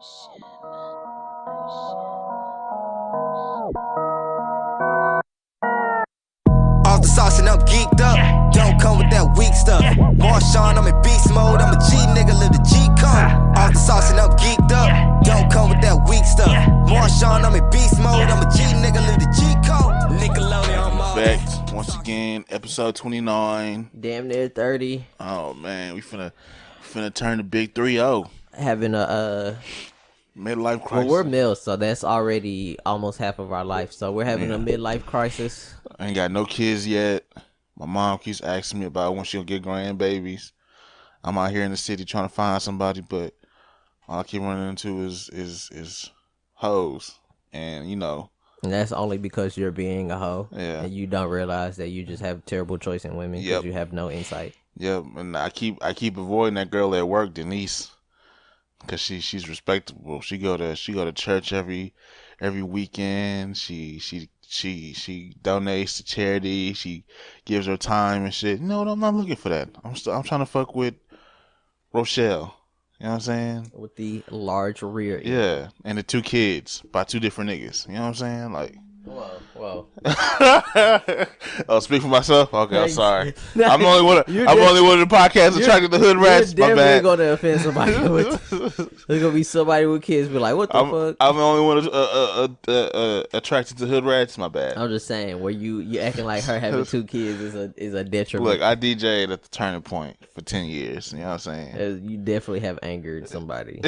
Off the sauce and I'm geeked up. Don't come with that weak stuff. Marshawn, I'm in beast mode. I'm a G nigga, live the G code. Off the sauce and I'm geeked up. Don't come with that weak stuff. Marshawn, I'm in beast mode. I'm a G nigga, live the G code. Nickelodeon, I'm all back once again, episode 29. Damn near 30. Oh man, we finna turn the big 3-0. Having a midlife crisis. Well, we're males, so that's already almost half of our life. So we're having a midlife crisis. I ain't got no kids yet. My mom keeps asking me about when she'll get grandbabies. I'm out here in the city trying to find somebody, but all I keep running into is hoes, and you know. And that's only because you're being a hoe. Yeah. And you don't realize that you just have terrible choice in women because you have no insight. Yep, and I keep avoiding that girl at work, Denise, because she's respectable. She go to church every weekend. She donates to charity. She gives her time and shit. No, I'm not looking for that. I'm trying to fuck with Rochelle. You know what I'm saying? With the large rear. Yeah, and the 2 kids by 2 different niggas. You know what I'm saying? Like, whoa. Oh, speak for myself. Okay, I'm sorry. I'm only one of the podcasts attracted to hood rats. You're My bad. definitely gonna offend somebody. There's gonna be somebody with kids be like, "What the fuck?" I'm the only one attracted to hood rats. My bad. I'm just saying, where you acting like her having 2 kids is a detriment. Look, I DJ'd at the Turning Point for 10 years. You know what I'm saying? You definitely have angered somebody.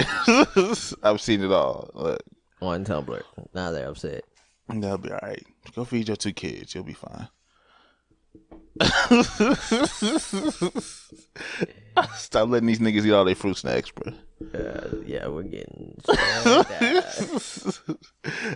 I've seen it all. Look. On Tumblr. Now they're upset. That'll be all right. Go feed your 2 kids. You'll be fine. Stop letting these niggas eat all their fruit snacks, bro. Yeah, we're getting.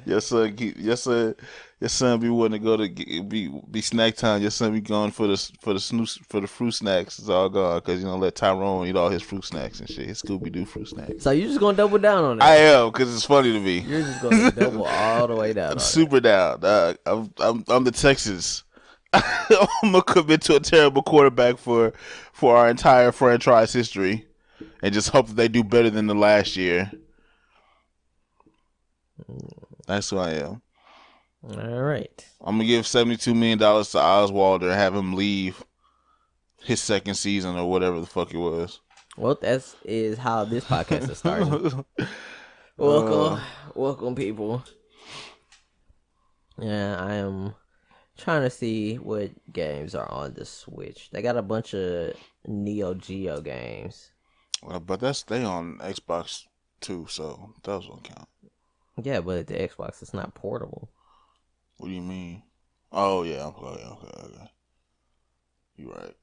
Your son be wanting to go to be snack time. Your son be going for the fruit snacks. It's all gone because let Tyrone eat all his fruit snacks and shit. His Scooby Doo fruit snacks. So you just gonna double down on that? I am, because it's funny to me. You're just gonna double all the way down. I'm super down. I'm the Texans. I'm gonna commit to a terrible quarterback for our entire franchise history, and just hope that they do better than the last year. That's who I am. All right. I'm gonna give $72 million to Oswalder and have him leave his second season or whatever the fuck it was. Well, that is how this podcast is starting. Welcome, people. Yeah, I am trying to see what games are on the Switch. They got a bunch of Neo Geo games. Well, but they on Xbox too, so those won't count. Yeah, but the Xbox is not portable. What do you mean? Oh yeah, okay. You're right.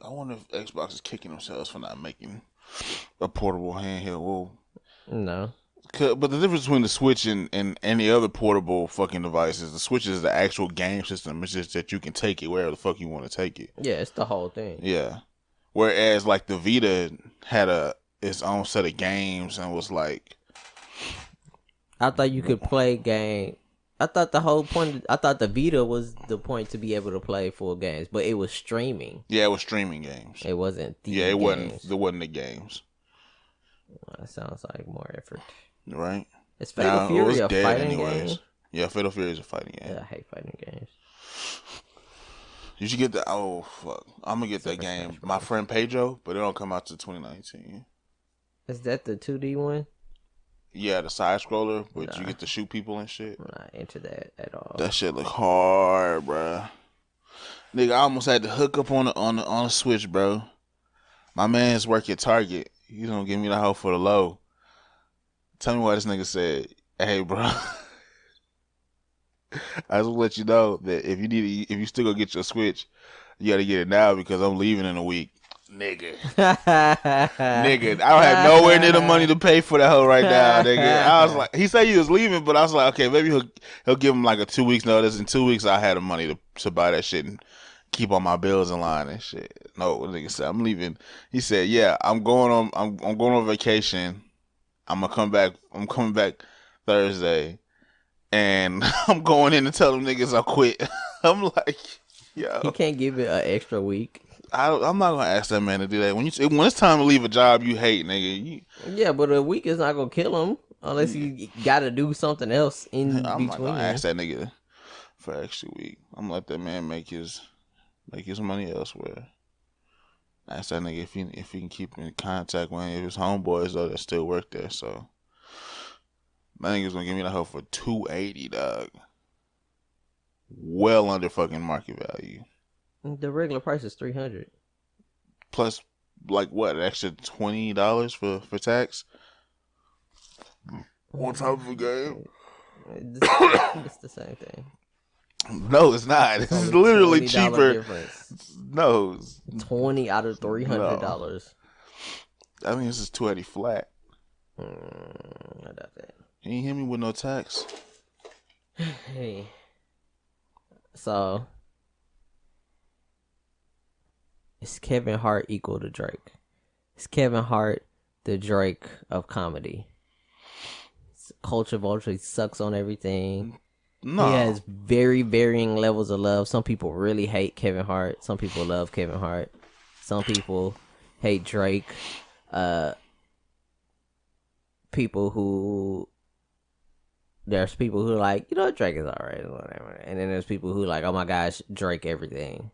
I wonder if Xbox is kicking themselves for not making a portable handheld. Whoa. No. But the difference between the Switch and any other portable fucking device is the Switch is the actual game system. It's just that you can take it wherever the fuck you want to take it. Yeah, it's the whole thing. Yeah. Whereas like the Vita had its own set of games and was like, I thought you could play game. I thought the Vita was the point to be able to play full games, but it was streaming. Yeah, it was streaming games. It wasn't. It wasn't the games. Well, that sounds like more effort. Right? Is Fatal Fury a fighting game? Yeah, Fatal Fury is a fighting game. Yeah, I hate fighting games. You should get oh fuck. I'm gonna get that game. My friend Pedro, but it don't come out to 2019. Is that the 2D one? Yeah, the side scroller, but you get to shoot people and shit. I'm not into that at all. That shit look hard, bro. Nigga, I almost had to hook up on the Switch, bro. My man's work at Target. He don't give me the hoe for the low. Tell me why this nigga said, "Hey, bro." I just want to let you know that if you still gonna get your Switch, you gotta get it now because I'm leaving in a week. Nigga, I don't have nowhere near the money to pay for that hoe right now, nigga. I was like, he said he was leaving, but I was like, okay, maybe he'll give him like a 2 weeks notice. In 2 weeks, I had the money to buy that shit and keep all my bills in line and shit. No, the nigga said I'm leaving. He said, yeah, I'm going on vacation. I'm coming back Thursday, and I'm going in to tell them niggas I quit. I'm like, yo, he can't give it an extra week. I'm not gonna ask that man to do that. When it's time to leave a job you hate, nigga. Yeah, but a week is not gonna kill him unless he got to do something else in I'm between. not gonna ask that nigga for an extra week. I'm gonna let that man make his money elsewhere. Ask that nigga if he can keep in contact with any of his homeboys though that still work there. So my nigga's gonna give me that hoe for $280, dog. Well under fucking market value. The regular price is $300. Plus, like what? An extra $20 for tax on top of a game. It's the same thing. No, it's not. It's literally cheaper. Difference. No, 20 out of $300. I mean, this is $280 flat. I doubt that. You ain't hit me with no tax. Hey, so is Kevin Hart equal to Drake? Is Kevin Hart the Drake of comedy? Culture vulture, he sucks on everything. No. He has very varying levels of love. Some people really hate Kevin Hart. Some people love Kevin Hart. Some people hate Drake. There's people who are like, Drake is alright, whatever. And then there's people who like, oh my gosh, Drake everything.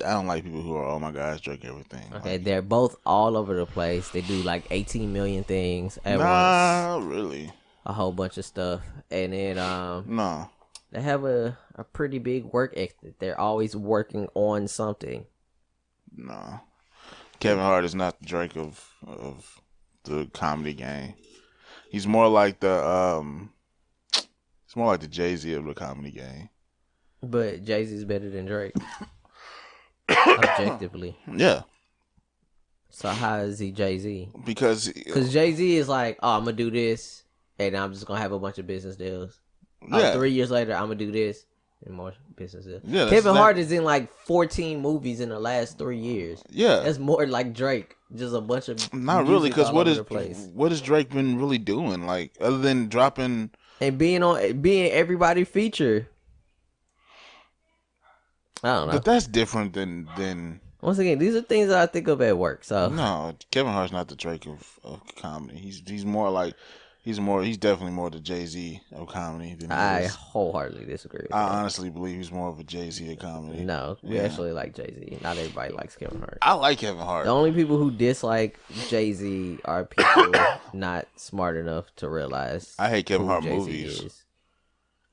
I don't like people who are, oh my gosh, Drake everything. Okay, they're both all over the place. They do like 18 million things at once. Nah, really. A whole bunch of stuff. And then no. They have a pretty big work ethic. They're always working on something. No. Kevin Hart is not the Drake of the comedy game. He's more like the Jay-Z of the comedy game. But Jay-Z's better than Drake. Objectively. Yeah. So how is he Jay-Z? Because Jay-Z is like, oh, I'm going to do this, and I'm just going to have a bunch of business deals. Yeah. 3 years later, I'm going to do this, and more business deals. Yeah, Kevin Hart is in like 14 movies in the last 3 years. Yeah. That's more like Drake. Just a bunch of not really, because what has Drake been really doing? Like, other than dropping... And being everybody feature. I don't know. But that's different than... Once again, these are things that I think of at work. So no, Kevin Hart's not the Drake of comedy. He's more like... He's definitely more the Jay-Z of comedy than I wholeheartedly disagree with I that. honestly believe he's more of a Jay-Z of comedy. No, we actually like Jay-Z. Not everybody likes Kevin Hart. I like Kevin Hart. The only people who dislike Jay-Z are people not smart enough to realize I hate Kevin Hart Jay-Z movies. Is.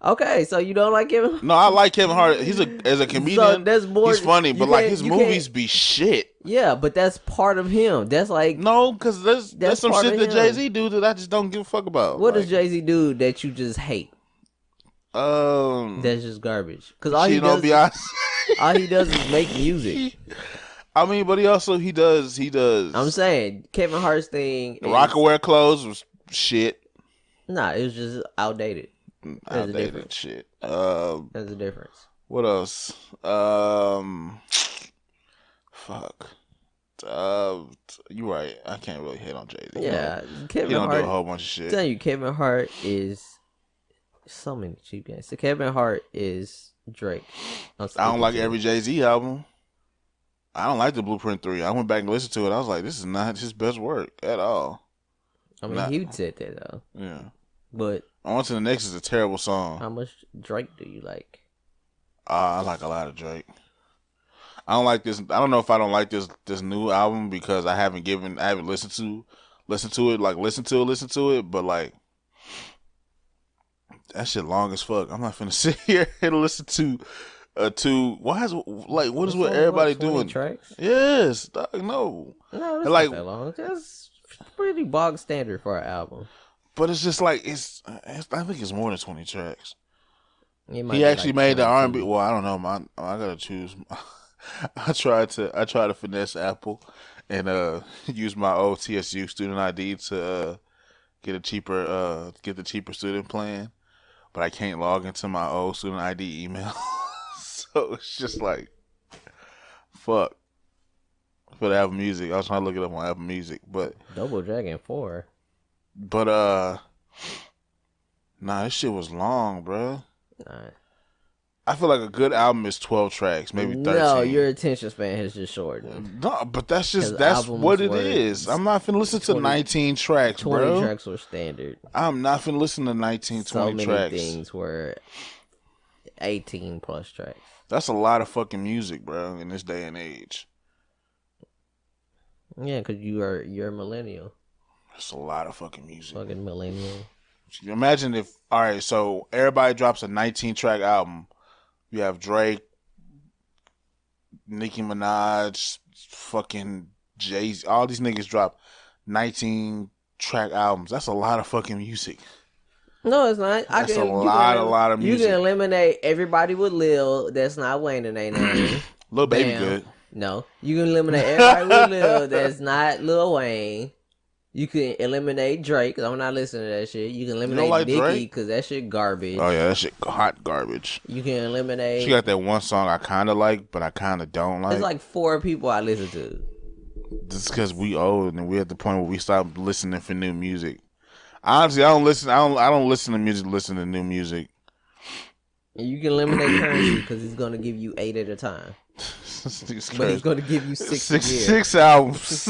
Okay, so you don't like Kevin Hart? No, I like Kevin Hart. As a comedian, so that's more, he's funny, but like his movies be shit. Yeah, but that's part of him. That's like... No, because there's some shit that Jay-Z do that I just don't give a fuck about. What does Jay-Z do that you just hate? That's just garbage. Because all he does is make music. I mean, but he does. I'm saying, Kevin Hart's thing... The Rockaware clothes was shit. Nah, it was just outdated. Outdated shit. There's a difference. What else? Fuck. You're right. I can't really hate on Jay-Z. Yeah, Kevin Hart. He don't do a whole bunch of shit. I'm telling you, Kevin Hart is so many cheap games. So Kevin Hart is Drake. I don't like every Jay-Z album. I don't like the Blueprint 3. I went back and listened to it. I was like, this is not his best work at all. I mean, he said that though. Yeah. But On to the Next is a terrible song. How much Drake do you like? I like a lot of Drake. I don't like this. I don't know if I don't like this new album because I haven't listened to it. But like that shit long as fuck. I'm not finna sit here and listen to what is everybody doing? Tracks? Yes, no, it's like not that long. That's pretty bog standard for an album. But it's just like I think it's more than 20 tracks. He actually made the R&B. Well, I don't know. I gotta choose. I try to finesse Apple and use my old TSU student ID to get the cheaper student plan, but I can't log into my old student ID email. So it's just like fuck for the Apple Music. I was trying to look it up on Apple Music, but Double Dragon 4. But nah, this shit was long, bro. Nah. I feel like a good album is 12 tracks, maybe 13. No, your attention span has just shortened. No, but that's what it is. I'm not finna listen to 19 tracks, 20 bro. 20 tracks were standard. I'm not finna listen to 19, 20 so many tracks. Things were 18 plus tracks. That's a lot of fucking music, bro, in this day and age. Yeah, because you're a millennial. That's a lot of fucking music. Fucking millennial. Imagine if, all right, so everybody drops a 19-track album. You have Drake, Nicki Minaj, fucking Jay-Z. All these niggas drop 19-track albums. That's a lot of fucking music. No, it's not. That's a lot of music. You can eliminate everybody with Lil that's not Wayne in their name. Lil Baby good. No. You can eliminate everybody with Lil that's not Lil Wayne. You can eliminate Drake, because I'm not listening to that shit. You can eliminate Nicki, because that shit garbage. Oh, yeah, that shit hot garbage. You can eliminate... She got that one song I kind of like, but I kind of don't like. There's like 4 people I listen to. Just because we old and we're at the point where we stop listening for new music. Honestly, I don't listen to music, listen to new music. And you can eliminate Currency, because he's going to give you 8 at a time. But he's going to give you 6 a year. 6 albums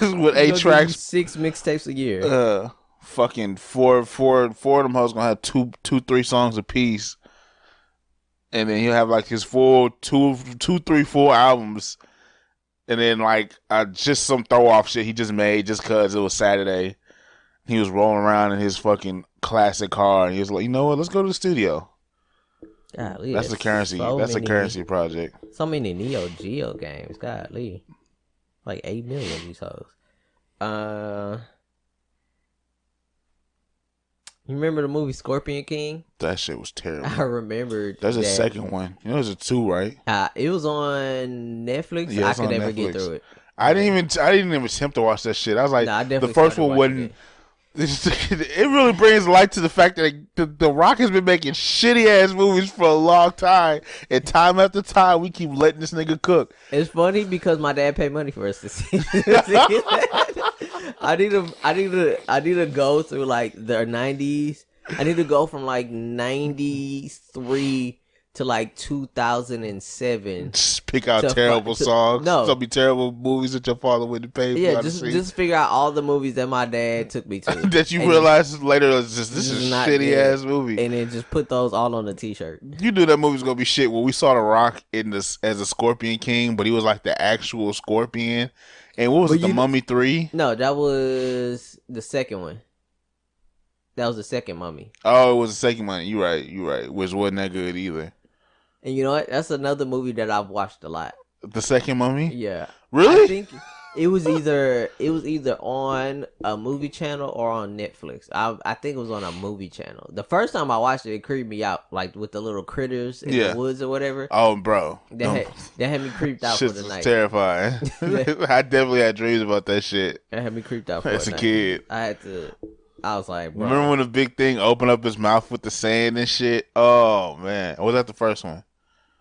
with 8 tracks. 6 mixtapes a year. Fucking four of them hoes gonna have two, 3 songs a piece, and then he'll have like his full 2, 3, 4 albums, and then like just some throw off shit he just made just cause it was Saturday. He was rolling around in his fucking classic car, and he was like, you know what? Let's go to the studio. Golly, that's the currency. That's a currency project. So many Neo Geo games. Golly, like 8 million of these hoes. You remember the movie Scorpion King? That shit was terrible. I remember. There's a second one. You know, there's a 2, right? It was on Netflix. Yeah, I could never get through it. I didn't even attempt to watch that shit. I was like, the first one wasn't. It really brings light to the fact that the Rock has been making shitty ass movies for a long time, and time after time we keep letting this nigga cook. It's funny because my dad paid money for us to see. I need to go through like the 90s. I need to go from like 93 to like 2007. Just pick out terrible songs. No, so be terrible movies that your father wouldn't pay. Yeah, just figure out all the movies that my dad took me to. That you realize later was just this is a shitty ass movie, and then just put those all on a T-shirt. You knew that movie's gonna be shit. When we saw The Rock in this as a Scorpion King, but he was like the actual Scorpion. And what was it? The Mummy 3? No, that was the second one. That was the second Mummy. Oh, it was the second Mummy. You right. Which wasn't that good either. And you know what? That's another movie that I've watched a lot. The second Mummy? Yeah. Really? I think it was either on a movie channel or on Netflix. I think it was on a movie channel. The first time I watched it, it creeped me out, like with the little critters in the woods or whatever. Oh, bro. That had me creeped out for the night. Terrifying. I definitely had dreams about that shit. That had me creeped out for the night. As a kid. I was like, bro. Remember when the big thing opened up his mouth with the sand and shit? Oh, man. Or was that the first one?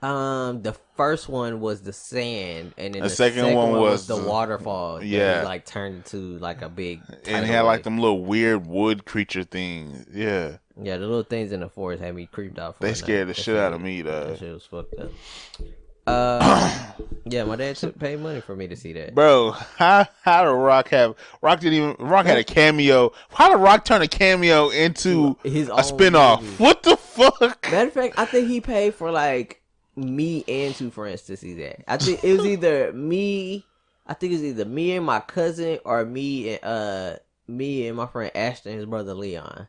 The first one was the sand, and then the second one was the waterfall. Yeah, it, like turned into like a big. And it had like them little weird wood creature things. Yeah. Yeah, the little things in the forest had me creeped out. They scared the shit out of me, though. That shit was fucked up. Yeah, my dad paid money for me to see that. Bro, how did Rock had a cameo? How did Rock turn a cameo into his a spinoff? Movie. What the fuck? Matter of fact, I think he paid for like me and 2 friends to see that. I think it was either me. I think it's either me and my cousin or me and my friend Ashton, his brother Leon.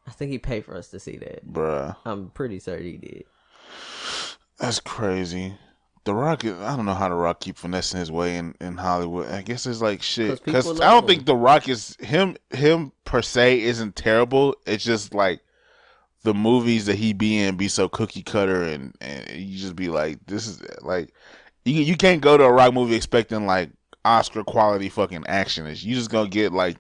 I think he paid for us to see that. Bruh. I'm pretty certain he did. That's crazy. The Rock, I don't know how The Rock keep finessing his way in Hollywood. I guess it's like shit. Because I don't think The Rock is, him per se isn't terrible. It's just like the movies that he be in be so cookie cutter and you just be like, this is like, you can't go to a Rock movie expecting like Oscar quality fucking action. You just gonna get like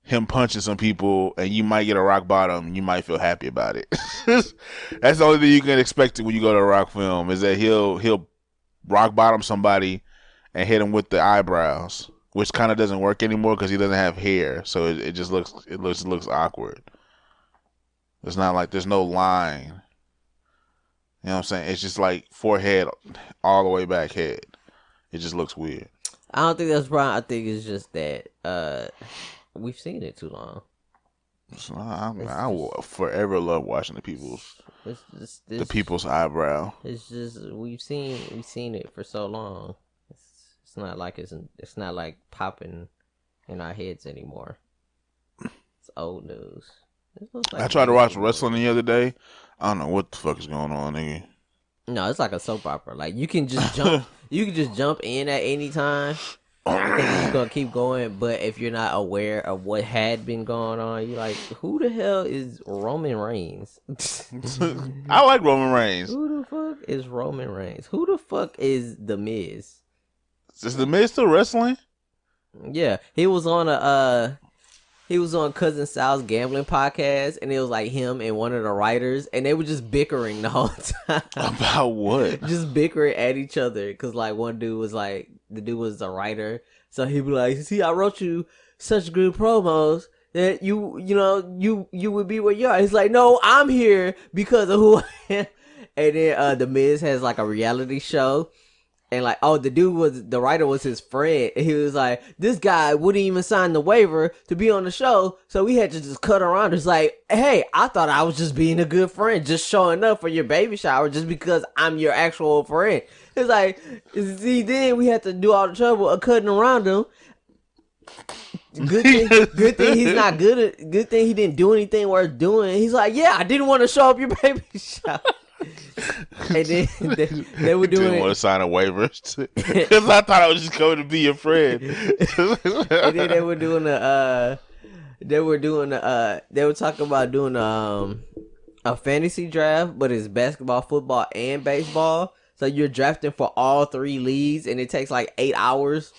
him punching some people and you might get a rock bottom and you might feel happy about it. That's the only thing you can expect when you go to a Rock film is that he'll rock bottom somebody and hit him with the eyebrows, which kind of doesn't work anymore because he doesn't have hair, so it just looks awkward. It's not like there's no line. You know what I'm saying? It's just like forehead all the way back head. It just looks weird. I don't think that's right. I think it's just that we've seen it too long. So I will forever love watching the people's eyebrow. It's just we've seen it for so long. It's not like popping in our heads anymore. It's old news. I tried to watch wrestling the other day. I don't know what the fuck is going on, nigga. No, it's like a soap opera. Like you can just jump. You can just jump in at any time. I think it's gonna keep going. But if you're not aware of what had been going on, you're like, who the hell is Roman Reigns? I like Roman Reigns. Who the fuck is Roman Reigns? Who the fuck is The Miz? Is The Miz still wrestling? Yeah, he was on Cousin Sal's gambling podcast, and it was like him and one of the writers, and they were just bickering the whole time. About what? Just bickering at each other, because like one dude was like, the dude was a writer, so he'd be like, see, I wrote you such good promos that you would be where you are. He's like, no, I'm here because of who I am. And then The Miz has like a reality show. And like, oh, the writer was his friend. And he was like, this guy wouldn't even sign the waiver to be on the show. So we had to just cut around. It's like, hey, I thought I was just being a good friend, just showing up for your baby shower just because I'm your actual friend. It's like, see, then we had to do all the trouble of cutting around him. Good thing he's not good thing he didn't do anything worth doing. He's like, yeah, I didn't want to show up your baby shower. And then they were doing. Didn't want to sign a waiver because I thought I was just coming to be your friend. And then they were talking about doing a fantasy draft, but it's basketball, football, and baseball. So you're drafting for all three leagues, and it takes like 8 hours.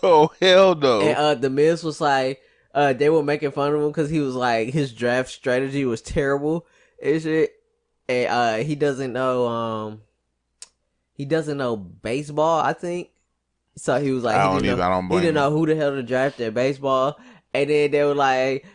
Oh hell no! And The Miz was like, they were making fun of him because he was like, his draft strategy was terrible and shit. And he doesn't know baseball, I think. So he was like, he didn't know who the hell to draft in baseball. And then they were like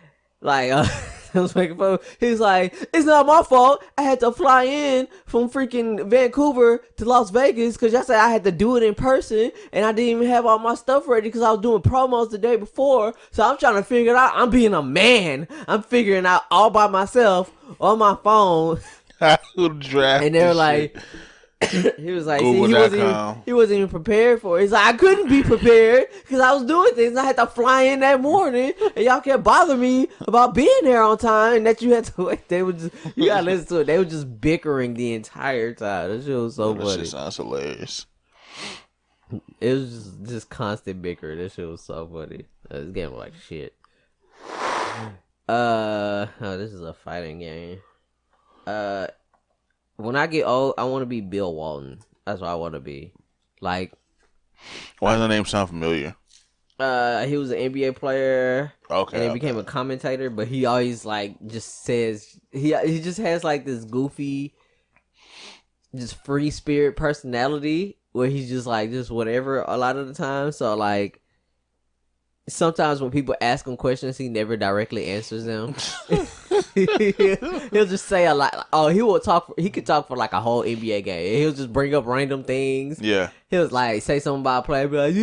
I was making fun. He was like, it's not my fault. I had to fly in from freaking Vancouver to Las Vegas because y'all said I had to do it in person, and I didn't even have all my stuff ready because I was doing promos the day before. So I'm trying to figure it out. I'm being a man. I'm figuring out all by myself on my phone. Draft and they were like, he was like, see, he wasn't even prepared for it. He's like, I couldn't be prepared because I was doing things. I had to fly in that morning, and y'all can't bother me about being there on time, and that you had to wait. They were just, you gotta listen to it. They were just bickering the entire time. That shit was so funny. That shit sounds hilarious. It was just constant bickering. That shit was so funny. This game was like shit. This is a fighting game. When I get old, I want to be Bill Walton. That's what I want to be. Like, why does the name sound familiar? He was an NBA player. Okay. And he became a commentator, but he always like just says he just has like this goofy, just free spirit personality where he's just like just whatever a lot of the time. So like, sometimes when people ask him questions, he never directly answers them. He'll just say a lot. Oh, he could talk for like a whole NBA game. He'll just bring up random things. Yeah. He'll like say something about a player, be like,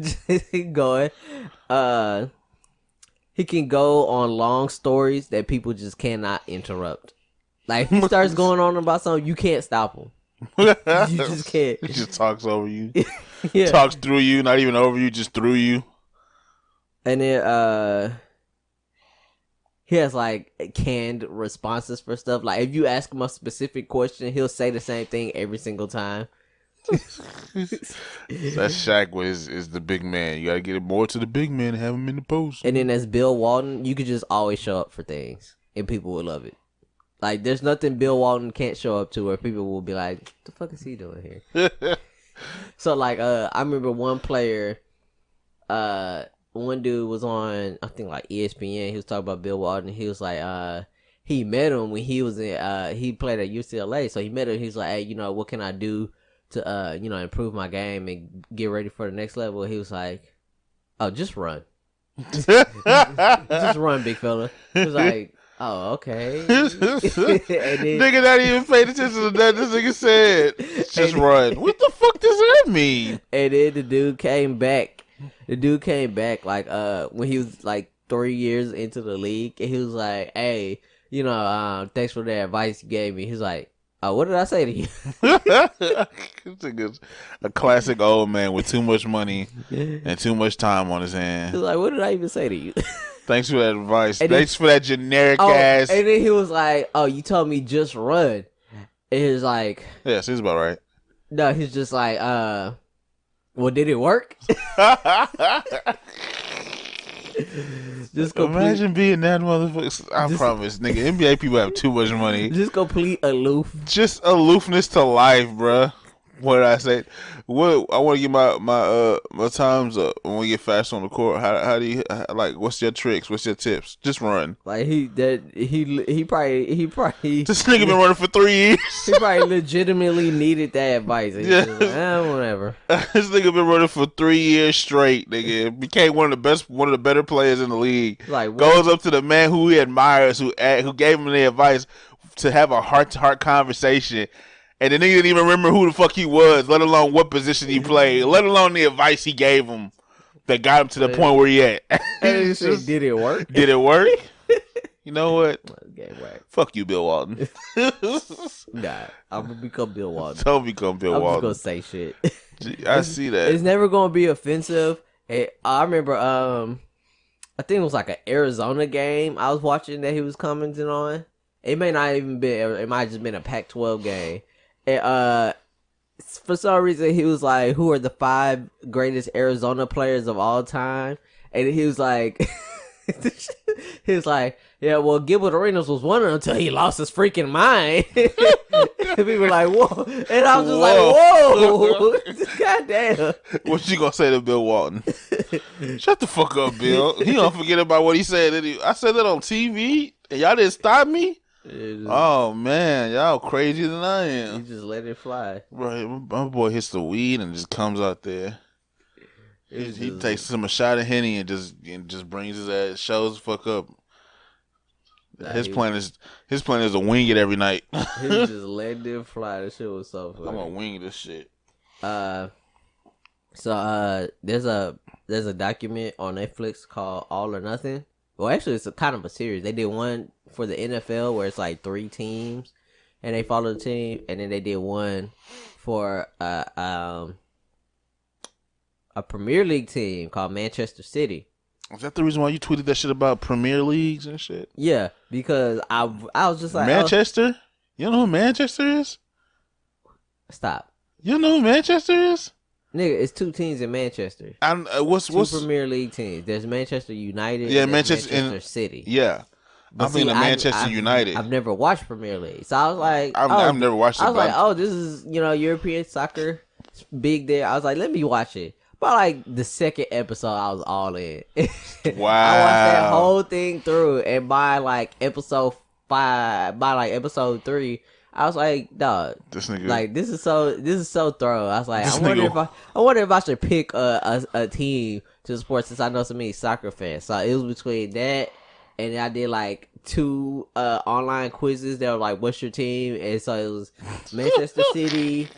just keep going. He can go on long stories that people just cannot interrupt. Like if he starts going on about something, you can't stop him. You just can't. He just talks over you. Yeah. Talks through you, not even over you, just through you. And then he has like canned responses for stuff. Like if you ask him a specific question, he'll say the same thing every single time. That's Shaq is the big man. You gotta get it more to the big man and have him in the post. And then as Bill Walton, you could just always show up for things and people will love it. Like there's nothing Bill Walton can't show up to where people will be like, what the fuck is he doing here? So like I remember one player, one dude was on I think like ESPN. He was talking about Bill Walton. He was like he met him when he was in he played at UCLA. So he met him. He's like, hey, what can I do to improve my game and get ready for the next level? He was like, oh, just run. Just run, big fella. He was like, oh, okay. And then, nigga not even paid attention to that. This nigga said, just run. What the fuck does that mean? And then the dude came back. Like when he was like 3 years into the league, and he was like, hey, thanks for the advice you gave me. He's like, oh, what did I say to you? A classic old man with too much money and too much time on his hands. He's like, what did I even say to you? Thanks for that advice. Thanks for that generic ass. And then he was like, oh, you told me just run. And he was like, yeah, seems about right. No, he's just like, well, did it work? Imagine being that motherfucker. I promise, nigga. NBA people have too much money. Just complete aloof. Just aloofness to life, bruh. What did I say? What I want to get my times up. I want to get fast on the court. How do you like? What's your tricks? What's your tips? Just run. Like he probably this nigga been running for 3 years. He probably legitimately needed that advice. Yeah, like, whatever. This nigga been running for 3 years straight. Nigga became one of the better players in the league. Like goes up to the man who he admires, who gave him the advice to have a heart-to-heart conversation. And the nigga didn't even remember who the fuck he was, let alone what position he played, let alone the advice he gave him that got him to the point where he at. And just, did it work? Did it work? You know what? Game work. Fuck you, Bill Walton. Nah, I'm gonna become Bill Walton. Don't become Bill Walton. I'm just gonna say shit. I see that. It's never gonna be offensive. I remember, I think it was like an Arizona game I was watching that he was commenting on. It may not even be. It might have just been a Pac-12 game. And, for some reason, he was like, who are the 5 greatest Arizona players of all time? And he was like, yeah, well, Gilbert Arenas was one of them until he lost his freaking mind. And people were like, whoa. And I was just like, whoa. Goddamn. What you gonna say to Bill Walton? Shut the fuck up, Bill. He don't forget about what he said. I said that on TV, and y'all didn't stop me? Oh man, y'all crazier than I am. You just let it fly. Right, my boy hits the weed and just comes out there. He takes a shot of Henny and just brings his ass, shows the fuck up. His plan is to wing it every night. He just let it fly. This shit was so funny. I'm gonna wing this shit. So there's a document on Netflix called All or Nothing. Well, actually, it's a kind of a series. They did one for the NFL where it's like 3 teams, and they follow the team, and then they did one for a Premier League team called Manchester City. Is that the reason why you tweeted that shit about Premier Leagues and shit? Yeah, because I was just like, Manchester. You know who Manchester is? Stop. You know who Manchester is? Nigga, it's 2 teams in Manchester. What's 2 Premier League teams? There's Manchester United. Yeah, and Manchester City. Yeah, I mean Manchester United. I've never watched Premier League, so I was like, I've never watched it. I was like, oh, this is European soccer, it's big there. I was like, let me watch it. But like the second episode, I was all in. Wow! I watched that whole thing through, and by like episode 3, I was like, dog, this nigga, like this is so thorough. I was like, I wonder if I should pick a team to support since I know so many soccer fans. So it was between that, and then I did like 2 online quizzes that were like, what's your team? And so it was Manchester City,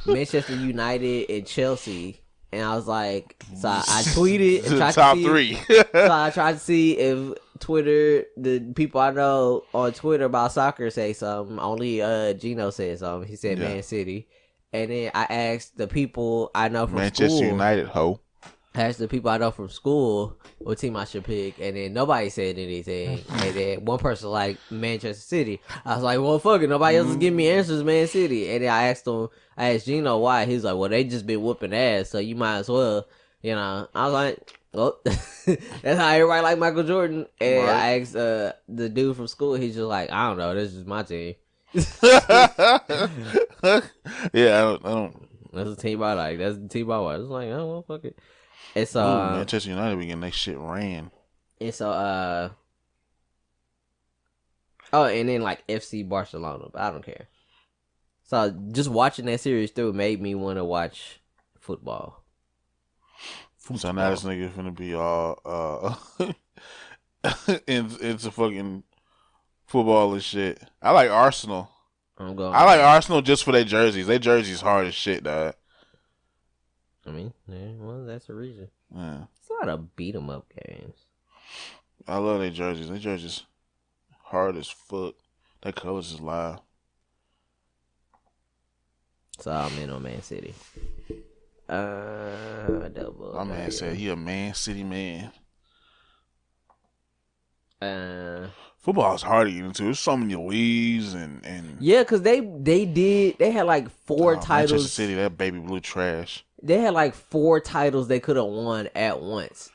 Manchester United, and Chelsea. And I was like, so I tweeted and tried top to see, 3. So I tried to see if Twitter, the people I know on Twitter about soccer say something. Only Gino said something. He said Man City. And then I asked the people I know from Manchester school. United, ho. I asked the people I know from school what team I should pick, and then nobody said anything. And then one person like Manchester City. I was like, well, fuck it. Nobody else is giving me answers, Man City. And then I asked Gino why. He's like, well, they just been whooping ass, so you might as well, I was like, well, that's how everybody like Michael Jordan. And right. I asked the dude from school. He's just like, I don't know. This is my team. Yeah, I don't. That's the team I like. That's the team I watch. It's like, oh, well, fuck it. And so Manchester United be getting that shit ran. And so and then like FC Barcelona, but I don't care. So just watching that series through made me want to watch football. So now this nigga finna be all into fucking football and shit. I like Arsenal. I like Arsenal just for their jerseys. Their jerseys hard as shit, dog. I mean, yeah, well, that's the reason. Yeah. It's a lot of beat 'em up games. I love their jerseys. Their jerseys hard as fuck. That colors is live. So I'm in on Man City. My man said he a Man City man. Football is hard to get into. There's so many leagues and yeah, cause they had like 4 titles. Manchester City, that baby blue trash. They had like 4 titles they could have won at once.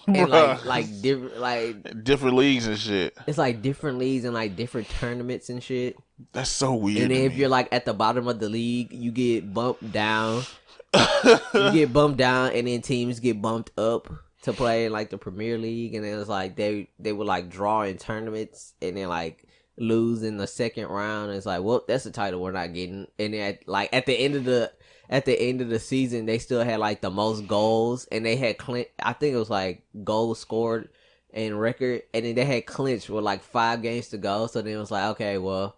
And like different leagues and shit. It's like different leagues and like different tournaments and shit. That's so weird. And then if you're like at the bottom of the league, you get bumped down. And then teams get bumped up to play in like the Premier League, and then it's like they would like draw in tournaments and then like lose in the second round. And it's like, well, that's the title we're not getting. And then at the end of the season, they still had like the most goals, and they had I think it was like goals scored and record, and then they had clinched with like 5 games to go. So then it was like, okay, well,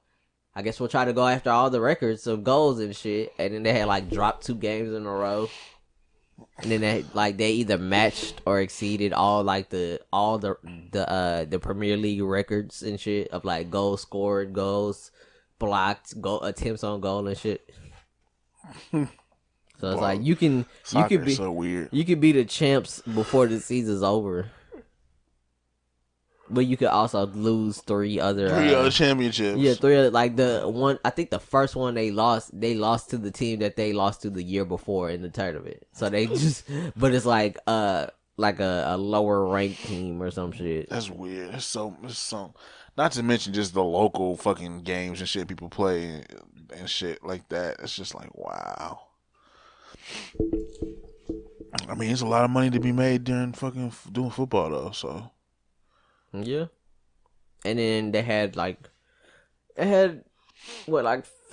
I guess we'll try to go after all the records of goals and shit. And then they had like dropped 2 games in a row, and then they either matched or exceeded all the Premier League records and shit of like goals scored, goals blocked, goal attempts on goal and shit. So it's like you can be so weird. You can be the champs before the season's over, but you could also lose 3 other championships. Yeah, 3 other, like the one. I think the first one they lost to the team that they lost to the year before in the tournament. So they just, but it's like a lower ranked team or some shit. That's weird. It's so. Not to mention just the local fucking games and shit people play and shit like that. It's just like, wow. I mean, it's a lot of money to be made during fucking doing football though. So yeah, and then they had like 4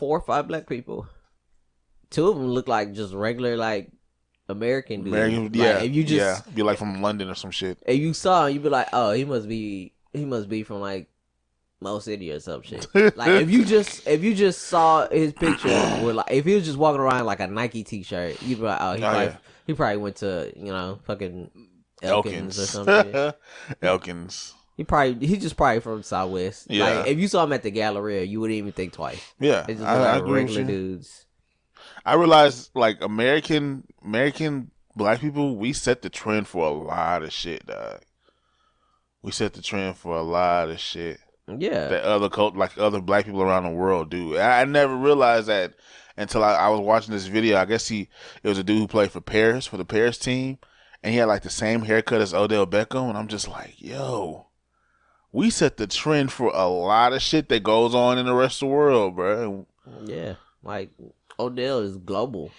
or 5 black people. 2 of them look like just regular like American dudes. Yeah, like, if you just be like from London or some shit. If you saw him, you'd be like, oh, he must be from like Mo City or some shit. Like if you just saw his picture with like if he was just walking around like a Nike t-shirt, you'd be like, oh, he probably went to fucking Elkins or something. Elkins. He's just probably from Southwest. Yeah. Like if you saw him at the Galleria, you wouldn't even think twice. Yeah, it's just like regular dudes. I realized like American black people, we set the trend for a lot of shit, dog. We set the trend for a lot of shit. Yeah, that other black people around the world do. I never realized that until I was watching this video. I guess it was a dude who played for the Paris team, and he had like the same haircut as Odell Beckham, and I'm just like, yo, we set the trend for a lot of shit that goes on in the rest of the world, bro. Yeah, like Odell is global.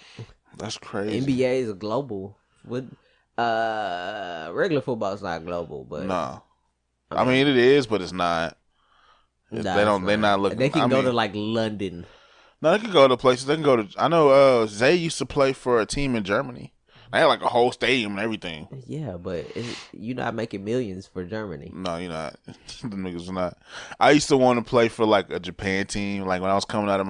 That's crazy. NBA is global. With regular football is not global, but no, I mean it is, but it's not. They're not looking. They can go to like London. No, they can go to places. They can go to. I know Zay used to play for a team in Germany. They had like a whole stadium and everything. Yeah, but you're not making millions for Germany. No, you're not. The niggas are not. I used to want to play for like a Japan team. Like when I was coming out of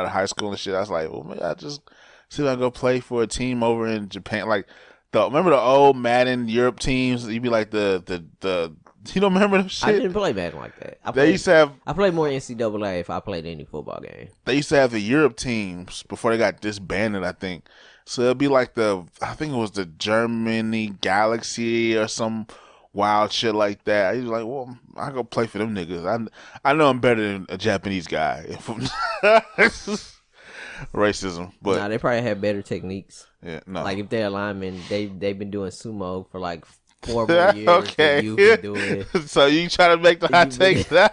high school and shit, I was like, well, maybe I just see if I can go play for a team over in Japan. Like remember the old Madden Europe teams? You'd be like the you don't remember them shit? I didn't play Madden like that. I played more NCAA if I played any football game. They used to have the Europe teams before they got disbanded, I think. So it'd be like I think it was the Germany Galaxy or some wild shit like that. He was like, well, I go play for them niggas. I know I'm better than a Japanese guy. Racism, but nah, they probably have better techniques. Yeah, no. Like if they're linemen, they've been doing sumo for like 4 more years. Okay, than you can do it. So you try to make the hot takes now?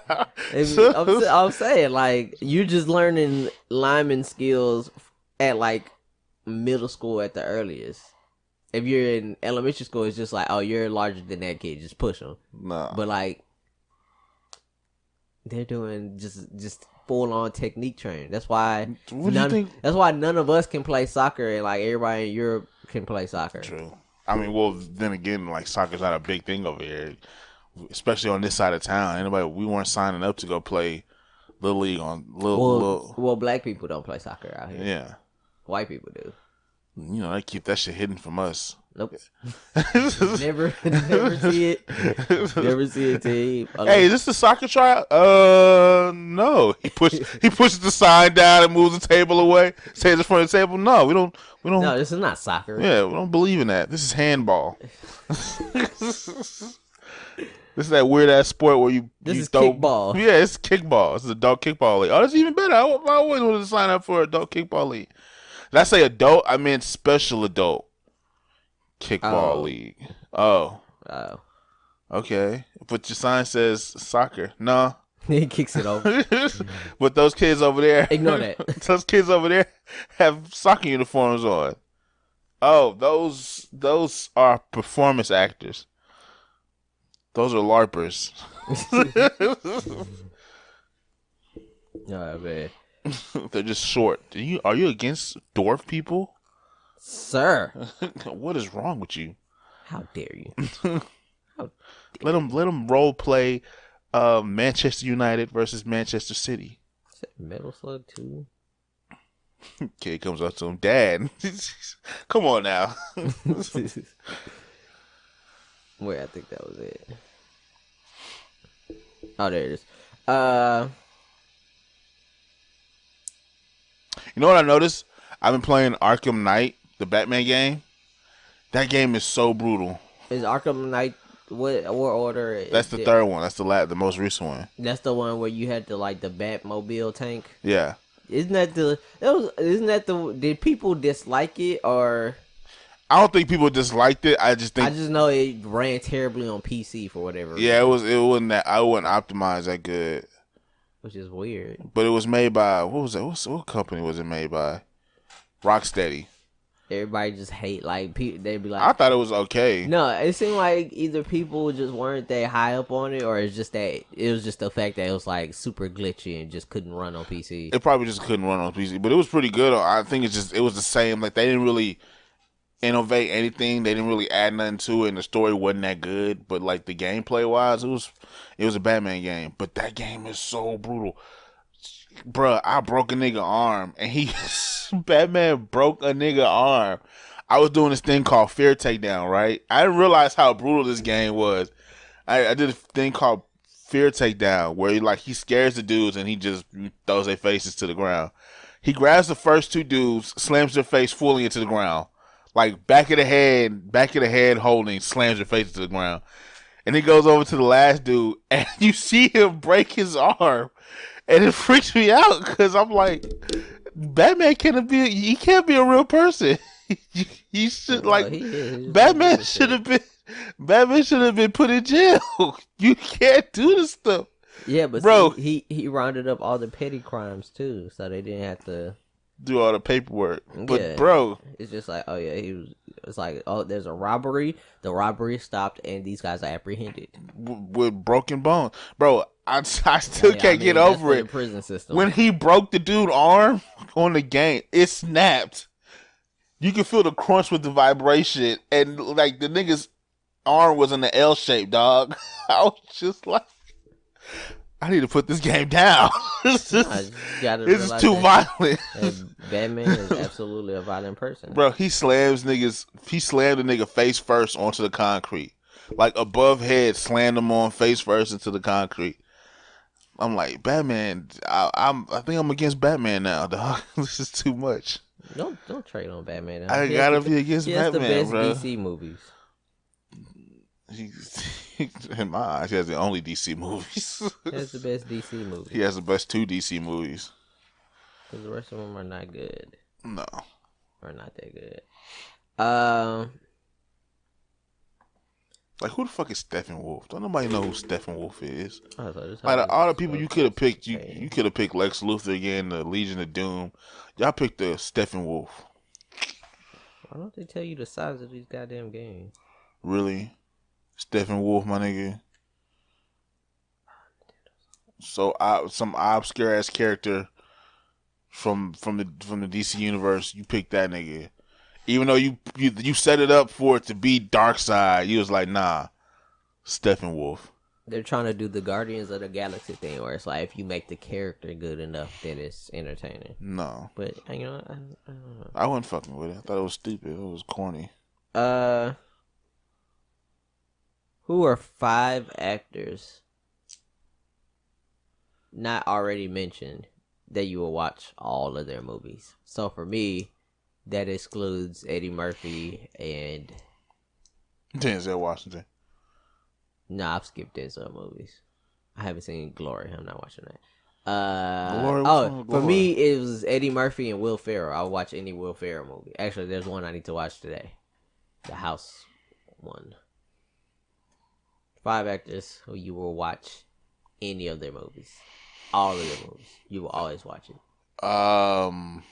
I'm saying like you're just learning lineman skills at like middle school at the earliest. If you're in elementary school, it's just like, oh, you're larger than that kid, just push them. No, but like they're doing just full on technique training. That's why That's why none of us can play soccer, and like everybody in Europe can play soccer. True. I mean, well, then again, like soccer's not a big thing over here, especially on this side of town. We weren't signing up to go play Little League on Well, black people don't play soccer out here. Yeah, white people do. You know, they keep that shit hidden from us. Nope. never see it. Never see it. Hey, is this the soccer trial? No. He pushes the sign down and moves the table away. Stays in front of the table. No, we don't. No, this is not soccer. Yeah, we don't believe in that. This is handball. This is that weird ass sport where you throw, kickball. Yeah, it's kickball. It's adult kickball league. Oh, that's even better. I always wanted to sign up for adult kickball league. Did I say adult? I meant special adult kickball league. Oh. Okay. But your sign says soccer. No. He kicks it over. But those kids over there. Ignore that. Those kids over there have soccer uniforms on. Oh, those are performance actors. Those are LARPers. Oh, man. They're just short. Are you against dwarf people? Sir. What is wrong with you? How dare you? Let them role play Manchester United versus Manchester City. Is that Metal Slug 2? Kid comes up to him, Dad. Come on now. Wait, I think that was it. Oh, there it is. You know what I noticed? I've been playing Arkham Knight, the Batman game. That game is so brutal. Is Arkham Knight what order? That's the third one. That's the most recent one. That's the one where you had the Batmobile tank. Yeah. Isn't that did people dislike it or? I don't think people disliked it. I just know it ran terribly on PC for whatever reason. Yeah, it wasn't that. I wasn't optimized that good. Which is weird. But it was made by what company was it made by? Rocksteady. Everybody just hate they'd be like. I thought it was okay. No, it seemed like either people just weren't that high up on it, or it's just that it was just the fact that it was super glitchy and just couldn't run on PC. It probably just couldn't run on PC, but it was pretty good. I think it was the same. Like they didn't really innovate anything. They didn't really add nothing to it, and the story wasn't that good. But the gameplay wise, it was a Batman game. But that game is so brutal. Bruh, I broke a nigga arm, and Batman broke a nigga arm. I was doing this thing called Fear Takedown, right? I didn't realize how brutal this game was. I did a thing called Fear Takedown, where he scares the dudes, and he just throws their faces to the ground. He grabs the first two dudes, slams their face fully into the ground. Back of the head holding, slams their face to the ground. And he goes over to the last dude, and you see him break his arm. And it freaks me out because I'm like, Batman can't be a real person. He should Batman should have been put in jail. You can't do this stuff. Yeah, but bro, he rounded up all the petty crimes too, so they didn't have to do all the paperwork. But yeah, bro, it's just it's there's a robbery. The robbery stopped, and these guys are apprehended with broken bones, bro. I still can't get over it. The prison system. When he broke the dude's arm on the game, it snapped. You can feel the crunch with the vibration, and the nigga's arm was in the L shape, dog. I was just like, I need to put this game down. This is too violent. Batman is absolutely a violent person. Bro, he slammed the nigga face first onto the concrete. Above head, slammed him on face first into the concrete. I'm like, Batman, I think I'm against Batman now, dog. This is too much. Don't trade on Batman now. I gotta be against Batman, bro. He has the best DC movies. In my eyes, he has the only DC movies. He has the best DC movies. He has the best 2 DC movies. Because the rest of them are not good. No. Or not that good. Who the fuck is Steppenwolf? Don't nobody know who Steppenwolf is. All the people you could have picked, you could have picked Lex Luthor again, the Legion of Doom. Y'all picked the Steppenwolf. Why don't they tell you the size of these goddamn games? Really? Steppenwolf, my nigga. So some obscure ass character from the DC universe, you picked that nigga. Even though you set it up for it to be Dark Side, you was like, nah, Steppenwolf. They're trying to do the Guardians of the Galaxy thing, where it's like if you make the character good enough, then it's entertaining. No, but I don't know. I wasn't fucking with it. I thought it was stupid. It was corny. Who are 5 actors not already mentioned that you will watch all of their movies? So for me, that excludes Eddie Murphy and Denzel Washington. Nah, I've skipped Denzel movies. I haven't seen Glory. I'm not watching that. Glory? For me, it was Eddie Murphy and Will Ferrell. I'll watch any Will Ferrell movie. Actually, there's one I need to watch today. The House one. 5 actors who you will watch any of their movies. All of their movies. You will always watch it. Now,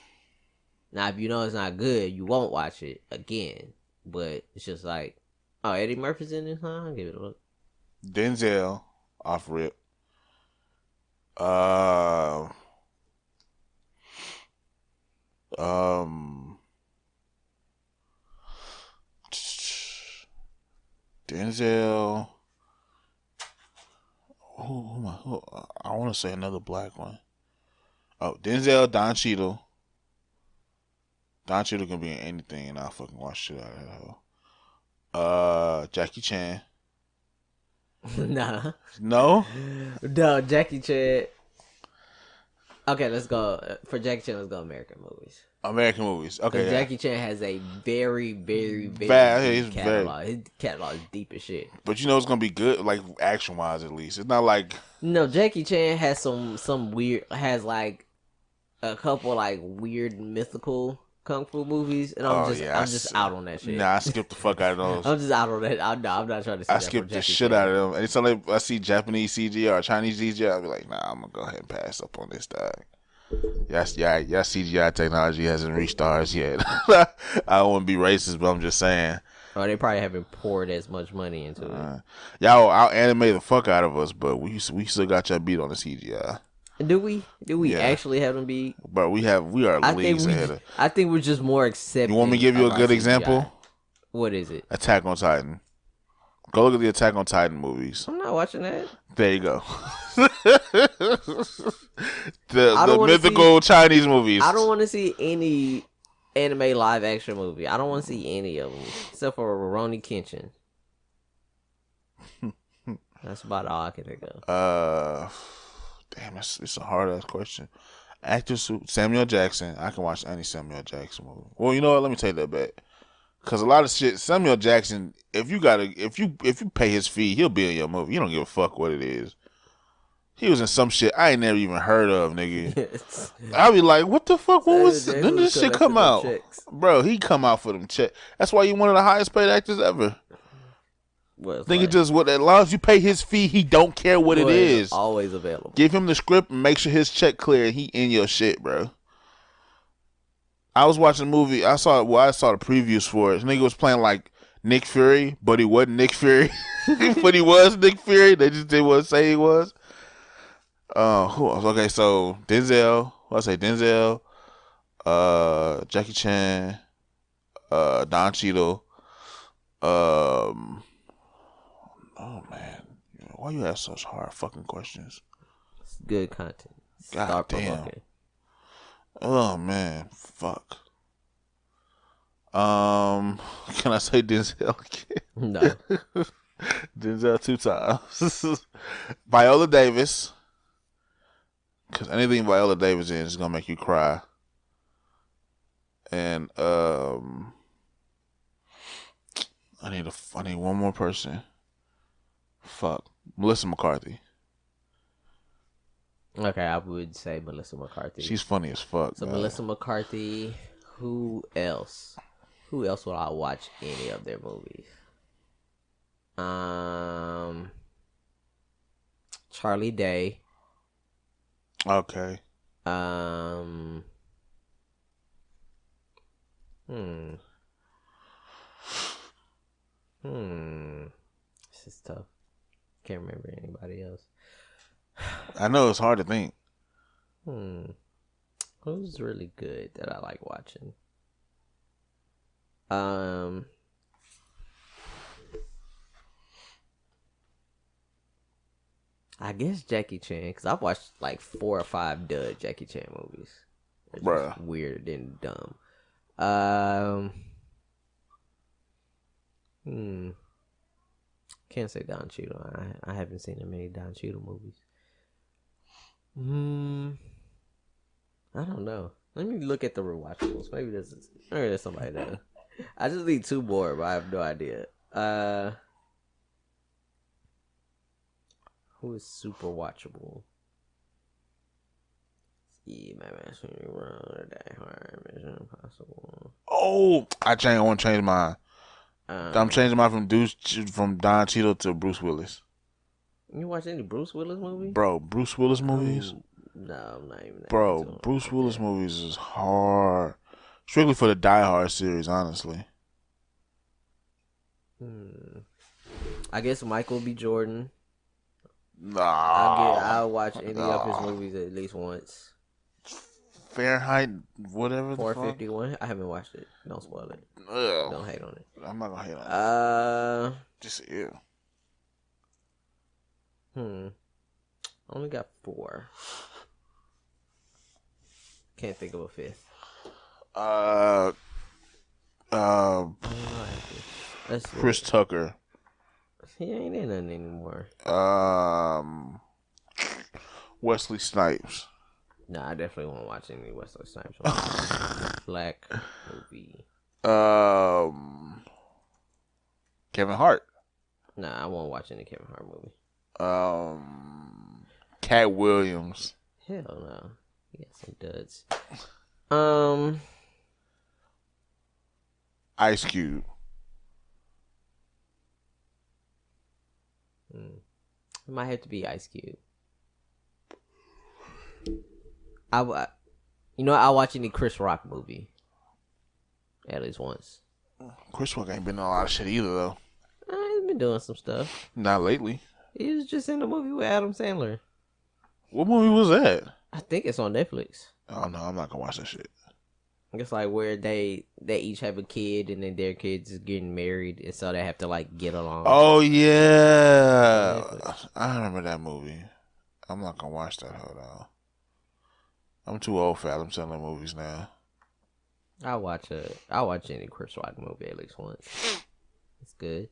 if you know it's not good, you won't watch it again. But it's just like, oh, Eddie Murphy's in this, huh? I'll give it a look. Denzel off rip. Denzel. I want to say another black one. Oh, Denzel, Don Cheadle. Don Cheadle can be in anything, and I'll fucking watch shit out of that hoe. Jackie Chan. Nah. No? No, Jackie Chan. Okay, let's go. For Jackie Chan, let's go American movies. American movies. Okay. Yeah. Jackie Chan has a very, very, very deep catalog. His catalog is deep as shit. But you know it's gonna be good, like action wise at least. It's not like no. Jackie Chan has some weird, has like a couple like weird mythical kung fu movies, and I'm just out on that shit. Nah, I skipped the fuck out of those. I'm just out on that. I'm not trying to see I skipped the shit out of them. Anytime I see Japanese CGI or Chinese CGI, I'll be like, nah, I'm gonna go ahead and pass up on this dog. Yeah, CGI technology hasn't reached ours yet. I don't want to be racist, but I'm just saying. Oh, they probably haven't poured as much money into it. Y'all out animate the fuck out of us, but we still got y'all beat on the CGI. Do we? Actually have them beat? But we are leagues ahead of. I think we're just more accepting. You want me to give you a good example? What is it? Attack on Titan. Go look at the Attack on Titan movies. I'm not watching that. There you go. the mythical Chinese movies. I don't want to see any anime live action movie. I don't want to see any of them except for Rurouni Kenshin. That's about all I can think of. Damn, it's a hard ass question. Actors, Samuel Jackson. I can watch any Samuel Jackson movie. Well, you know what? Let me take that back. Cause a lot of shit, Samuel Jackson. If you pay his fee, he'll be in your movie. You don't give a fuck what it is. He was in some shit I ain't never even heard of, nigga. I be like, what the fuck? When did this shit come out, bro? He come out for them checks. That's why you one of the highest paid actors ever. Think it just as long as you pay his fee, he don't care what it is. Always available. Give him the script and make sure his check clear. And he in your shit, bro. I was watching a movie. I saw the previews for it. This nigga was playing like Nick Fury, but he wasn't Nick Fury. But he was Nick Fury. They just didn't want to say he was. Who else? Okay, so Denzel. Denzel. Jackie Chan. Don Cheadle. Oh man, why you ask such hard fucking questions? It's good content. God damn. Oh man, fuck. Can I say Denzel again? No. Denzel 2 times. Viola Davis. Because anything Viola Davis in is gonna make you cry. And I need one more person. Fuck. Melissa McCarthy. Okay, I would say Melissa McCarthy. She's funny as fuck. So Melissa McCarthy. Who else? Who else would I watch any of their movies? Charlie Day. Okay. This is tough. Can't remember anybody else. I know it's hard to think. Who's really good that I like watching? I guess Jackie Chan, because I've watched like 4 or 5 dud Jackie Chan movies. They're Bruh. just weird and dumb. Can't say Don Cheadle. I haven't seen that many Don Cheadle movies. I don't know. Let me look at the rewatchables. Maybe there's somebody there. I just need 2 more, but I have no idea. Who is super watchable? Yeah, my Mission Impossible. Oh, I want to change mine. I'm changing mine from Don Cheadle to Bruce Willis. You watch any Bruce Willis movies? Bro, Bruce Willis movies? No, I'm not even. Bro, Bruce Willis movies is hard. Strictly for the Die Hard series, honestly. I guess Michael B. Jordan. Nah. I'll watch any of his movies at least once. Fahrenheit, whatever. 451. I haven't watched it. Don't spoil it. Ugh. Don't hate on it. I'm not gonna hate on it. Just ew. Only got 4. Can't think of a 5th. Chris Tucker. He ain't in nothing anymore. Wesley Snipes. Nah, I definitely won't watch any Wesley Snipes. Black movie. Kevin Hart. Nah, I won't watch any Kevin Hart movie. Cat Williams. Hell no. He got some duds. Ice Cube. It might have to be Ice Cube. I'll watch any Chris Rock movie. At least once. Chris Rock ain't been in a lot of shit either, though. He's been doing some stuff. Not lately. He was just in the movie with Adam Sandler. What movie was that? I think it's on Netflix. Oh, no, I'm not gonna watch that shit. It's like where they each have a kid and then their kids is getting married and so they have to like get along. Oh, yeah. I remember that movie. I'm not gonna watch that, hold on. I'm too old for Adam Sandler movies now. I'll watch any Chris Rock movie at least once. It's good.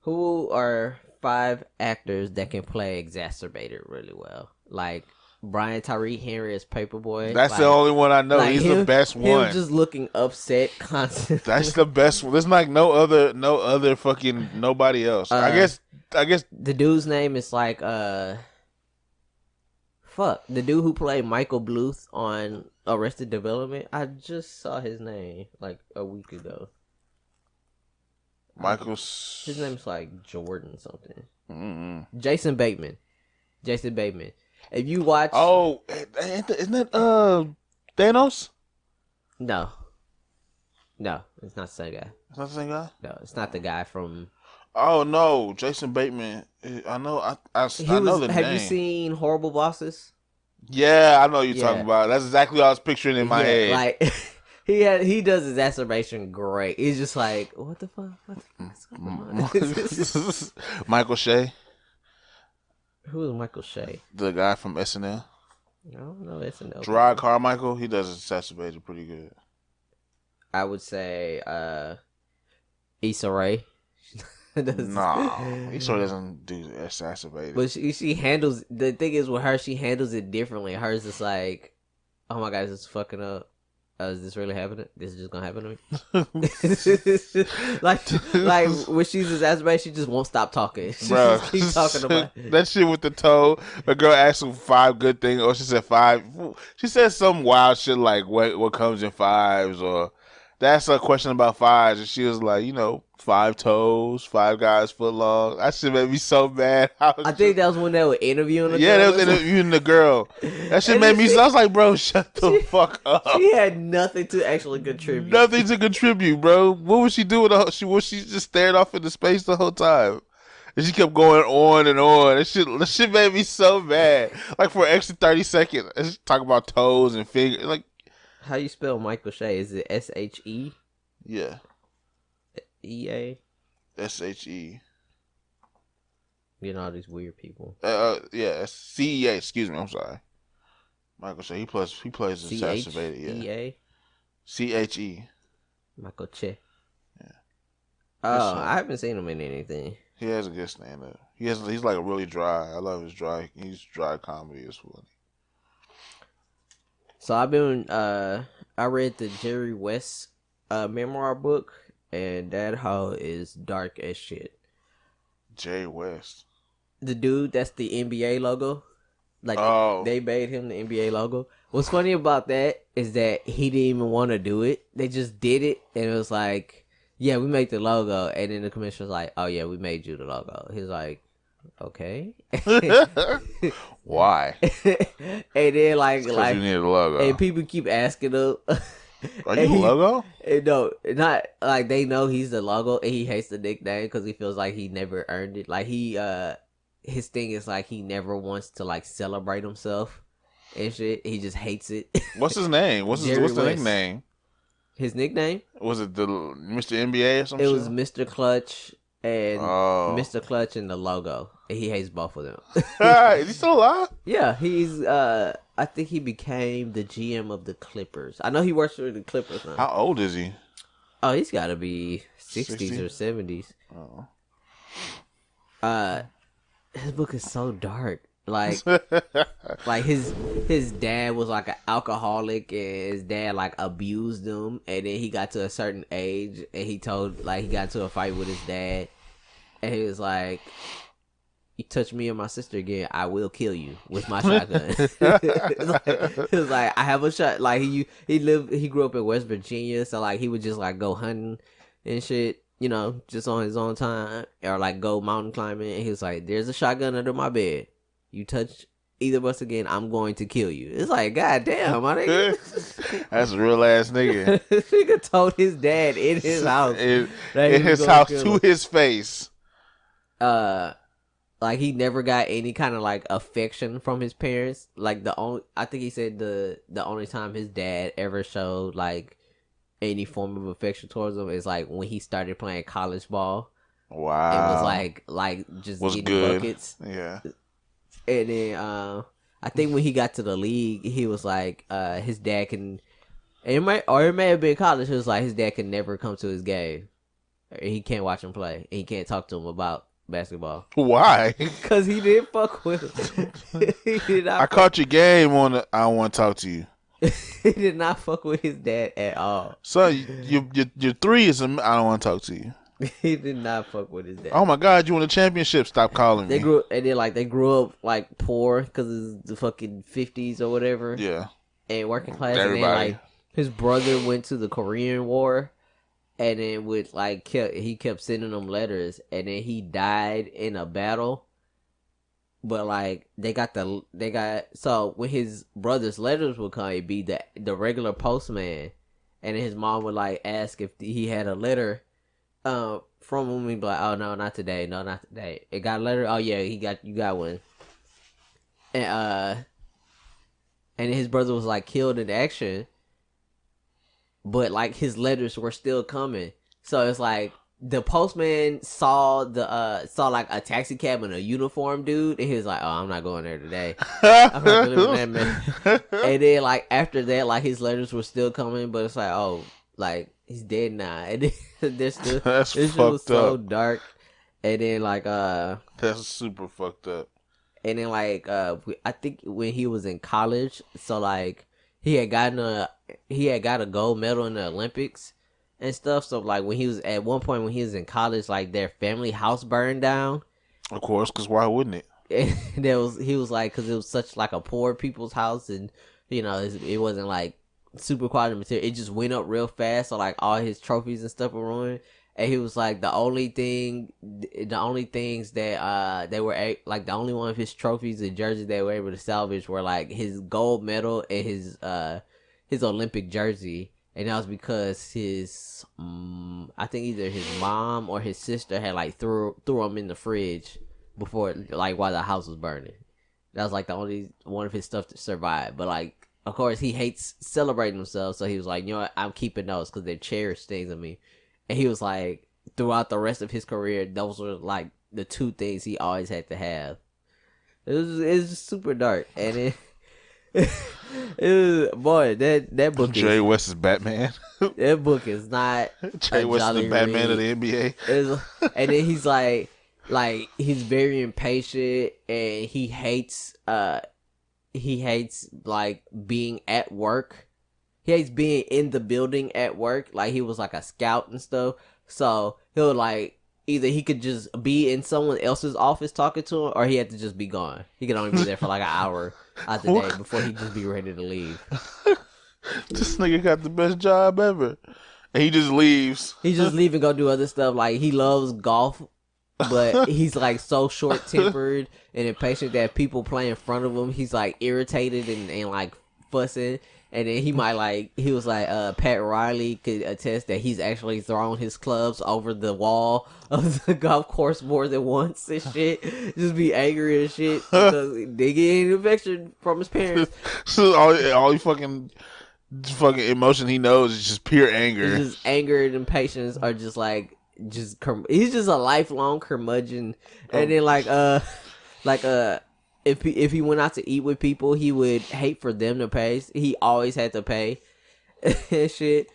Who are 5 actors that can play exacerbated really well? Like Brian Tyree Henry as Paperboy. That's the only one I know. Like he's the best one. Him just looking upset constantly. That's the best one. There's like no other fucking nobody else. I guess the dude's name is like the dude who played Michael Bluth on Arrested Development. I just saw his name like a week ago. His name's like Jordan something. Mm-hmm. Jason Bateman. If you watch, isn't that Thanos? No, it's not the same guy. It's not the same guy. No, it's not the guy from. Oh no, Jason Bateman. I know. I know the name. Have you seen Horrible Bosses? Yeah, I know what you're talking about. That's exactly what I was picturing in my head. Like he does exacerbation great. He's just like, what the fuck? Michael Shea. Who is Michael Shea? The guy from SNL. I don't know SNL. Gerard Carmichael. He does exacerbated pretty good. I would say Issa Rae. No, Issa Rae doesn't do exacerbated. But she handles, the thing is with her, she handles it differently. Hers is like, oh my god, is this fucking up? Is this really happening? This is just gonna happen to me? like when she's exacerbated, she just won't stop talking. She just keeps talking about it. That shit with the toe. The girl asked him 5 good things, or she said 5. She said some wild shit like what comes in 5s, or that's a question about 5s, and she was like, 5 toes, 5 guys foot long. That shit made me so mad. I think that was when they were interviewing the girl. Yeah, they was interviewing the girl. That shit made me so. I was like, bro, shut the fuck up. She had nothing to actually contribute. Nothing to contribute, bro. What was she doing? She just stared off into space the whole time. And she kept going on and on. That shit made me so mad. Like for an extra 30 seconds, talking about toes and fingers. Like, How you spell Michael Shea? Is it SHE? Yeah. EA? SHE. You know all these weird people. Yeah, CEA. Excuse me, I'm sorry. Michael Shea. He plays exacerbated. Yeah. CHE. Michael Che. Yeah. Oh, I haven't seen him in anything. He has a good stand up. He's like a really dry. I love his dry. He's dry comedy as well. So I've been I read the Jerry West memoir book, and that hoe is dark as shit. Jerry West. The dude that's the NBA logo. Like they made him the NBA logo. What's funny about that is that he didn't even want to do it. They just did it, and it was like, yeah, we made the logo, and then the commissioner was like, oh yeah, we made you the logo. He's like, okay. Why? And then like you need a logo, and people keep asking him, are you a logo? And no, not like they know he's the logo, and he hates the nickname because he feels like he never earned it. Like his thing is like he never wants to like celebrate himself and shit. He just hates it. What's his name? What's the nickname? His nickname? Was it the Mr. NBA or something? It was Mr. Clutch and Mr. Clutch and the logo. And he hates both of them. Is he still alive? Yeah, he's I think he became the GM of the Clippers. I know he works for the Clippers now. How old is he? Oh, he's got to be 60s or 70s. Oh. His book is so dark. Like his dad was like an alcoholic, and his dad like abused him, and then he got to a certain age, and he got into a fight with his dad, and he was like, "You touch me or my sister again, I will kill you with my shotgun." It was like I have a shot. Like he grew up in West Virginia, so like he would just like go hunting and shit. You know, just on his own time, or like go mountain climbing. And he was like, "There's a shotgun under my bed. You touch either of us again, I'm going to kill you." It's like, God damn, my nigga. That's a real ass nigga. Nigga told his dad in his house. In his house to his face. Like he never got any kind of like affection from his parents. Like I think he said the only time his dad ever showed like any form of affection towards him is like when he started playing college ball. Wow. It was like just was getting good. buckets. Yeah. And then I think when he got to the league, he was like his dad can, it may have been college. It was like his dad can never come to his game. He can't watch him play. He can't talk to him about basketball. Why? Because he didn't fuck with him. I caught your game on the I don't want to talk to you. He did not fuck with his dad at all. So your three is I don't want to talk to you. He did not fuck with his dad. Oh my God, you won a championship. Stop calling me. They grew up like poor because it's the fucking 50s or whatever. Yeah. And working class. Everybody. And then like his brother went to the Korean War, and then he kept sending them letters, and then he died in a battle. But like so when his brother's letters would come, it'd be the regular postman, and then his mom would like ask if he had a letter from him. He'd be like, "Oh no, not today. No, not today. It got a letter. Oh yeah, you got one." And his brother was like killed in action, but like his letters were still coming. So it's like the postman saw like a taxi cab and a uniform dude, and he was like, "Oh, I'm not going there today." I'm not delivering that man. And then like after that, like his letters were still coming, but it's like, oh, like he's dead now. And then there's still that's this shit was so dark. And then like that's super fucked up. And then like I think when he was in college, so like he had got a gold medal in the Olympics and stuff. So like when he was at one point when he was in college, like their family house burned down. Of course, because why wouldn't it? And he was like, because it was such like a poor people's house, and you know it wasn't like super quality material. It just went up real fast, so like all his trophies and stuff were ruined. And he was like the only things that they were like the only one of his trophies and jerseys they were able to salvage were like his gold medal and his Olympic jersey. And that was because his I think either his mom or his sister had like threw him in the fridge before, like while the house was burning. That was like the only one of his stuff to survive. But like of course, he hates celebrating himself. So he was like, you know what? I'm keeping those because they're cherished things of me. And he was like, throughout the rest of his career, those were like the two things he always had to have. It was super dark, and it was, boy, that book. Jerry West is Batman. That book is not. Jerry West is the Batman of the NBA. And then he's like he's very impatient, and he hates like being at work. He hates being in the building at work. Like he was like a scout and stuff. So he'll like either he could just be in someone else's office talking to him, or he had to just be gone. He could only be there for like an hour out the day before he just be ready to leave. This nigga got the best job ever. And he just leaves. He just leave and go do other stuff. Like he loves golf, but he's like so short tempered and impatient that people play in front of him, he's like irritated and like fussing. And then he was like, Pat Riley could attest that he's actually thrown his clubs over the wall of the golf course more than once and shit. Just be angry and shit because they get an infection from his parents. So all he fucking emotion he knows is just pure anger. It's just anger and impatience are just like, he's just a lifelong curmudgeon. And then if he went out to eat with people, he would hate for them to pay. He always had to pay and shit.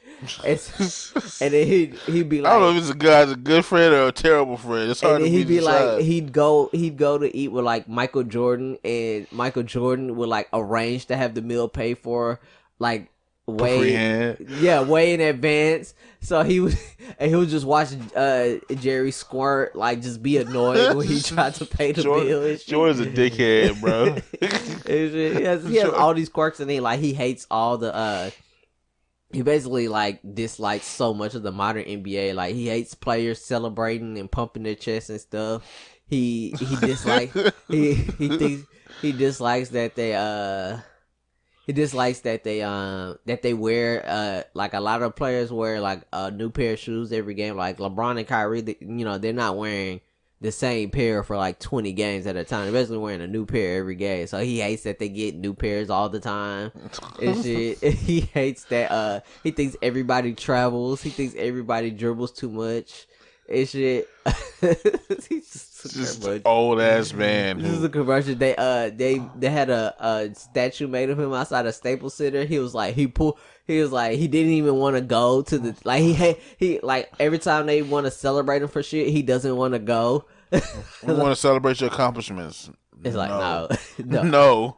And then he'd be like, I don't know if it's a good friend or a terrible friend. It's hard to he'd be decide. like, he'd go to eat with like Michael Jordan, and Michael Jordan would like arrange to have the meal paid for like way in advance. So he would just watch Jerry squirt, like just be annoyed when he tried to pay the bill and shit. Jordan's a dickhead, bro. He has all these quirks, and he hates all the he basically like dislikes so much of the modern NBA. Like he hates players celebrating and pumping their chests and stuff. He dislikes he dislikes that they He dislikes that they wear like a lot of players wear like a new pair of shoes every game. Like LeBron and Kyrie, they're not wearing the same pair for like 20 games at a time. They're basically wearing a new pair every game. So he hates that they get new pairs all the time and shit. He hates that he thinks everybody travels. He thinks everybody dribbles too much and shit. He's just old ass man. This is a commercial. They had a statue made of him outside a Staples Center. He was like he didn't even want to go to the he like every time they want to celebrate him for shit, he doesn't want to go. We want to celebrate your accomplishments. It's like no.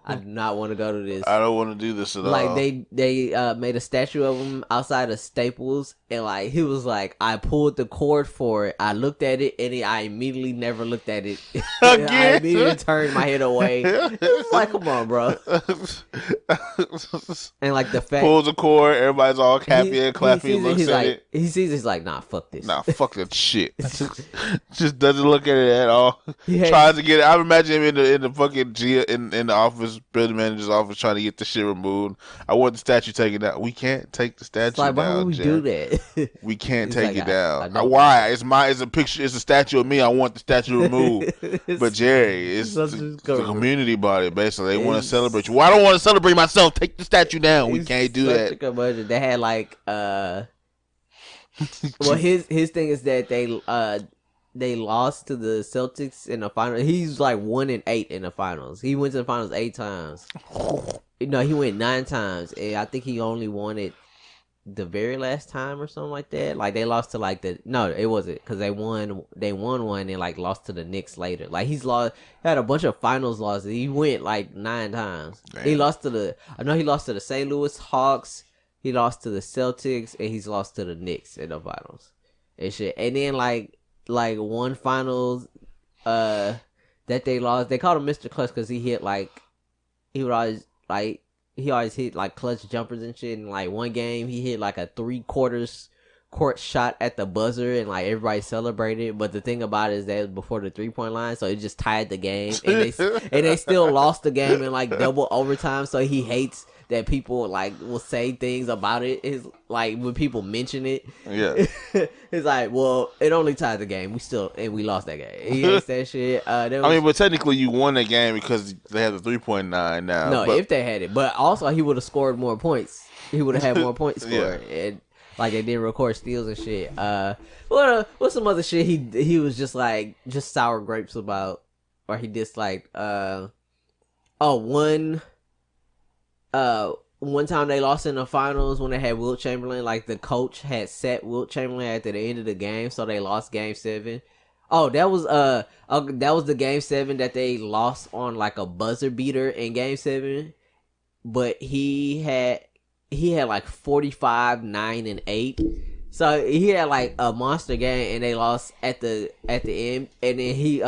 I do not want to go to this. I don't want to do this at all. Like they made a statue of him outside of Staples, and like he was like, I pulled the cord for it. I looked at it, and I immediately never looked at it. I immediately turned my head away. It's like, come on, bro. And like the fact pulls the cord, everybody's all happy and clappy. Looks at it. He sees it, he's like, nah, fuck this. Nah, fuck that shit. Just doesn't look at it at all. Tries to get it. I imagine him in the fucking in the office, building manager's office, trying to get the shit removed. I want the statue taken down. We can't take the statue down. Why would we do that? We can't take it down. Why? It's a picture. It's a statue of me. I want the statue removed. But Jerry, it's the community body. Basically, they want to celebrate you. Well, I don't want to celebrate myself. Take the statue down. We can't do that. They had like well, his thing is that they lost to the Celtics in the finals. He's like 1-8 in the finals. He went to the finals 8 times. No, he went 9 times, and I think he only won it the very last time or something like that. Like they lost to like it wasn't because they won one and like lost to the Knicks later. Like he had a bunch of finals losses. He went like 9 times. Damn. He lost to the St. Louis Hawks. He lost to the Celtics, and he's lost to the Knicks in the finals and shit. And then like one finals that they lost, they called him Mr. Clutch because he hit he always hit like clutch jumpers and shit. And like one game he hit like a 3/4 court shot at the buzzer, and like everybody celebrated. But the thing about it is that it was before the 3-point line, so it just tied the game, and they still lost the game in like double overtime. So he hates that people like will say things about it is like when people mention it. Yeah. It's like, well, it only tied the game. We lost that game. He hates that shit. But technically you won that game because they have the 3.9 now. No, if they had it, but also he would have scored more points. He would have had more points scored, and like they didn't record steals and shit. What's some other shit he was just like sour grapes about, or he disliked. One time they lost in the finals when they had Wilt Chamberlain. Like the coach had set Wilt Chamberlain at the end of the game, so they lost Game 7. Oh, that was the Game 7 that they lost on like a buzzer beater in Game 7. But he had like 45, 9, and 8. So he had like a monster game, and they lost at the end. And then he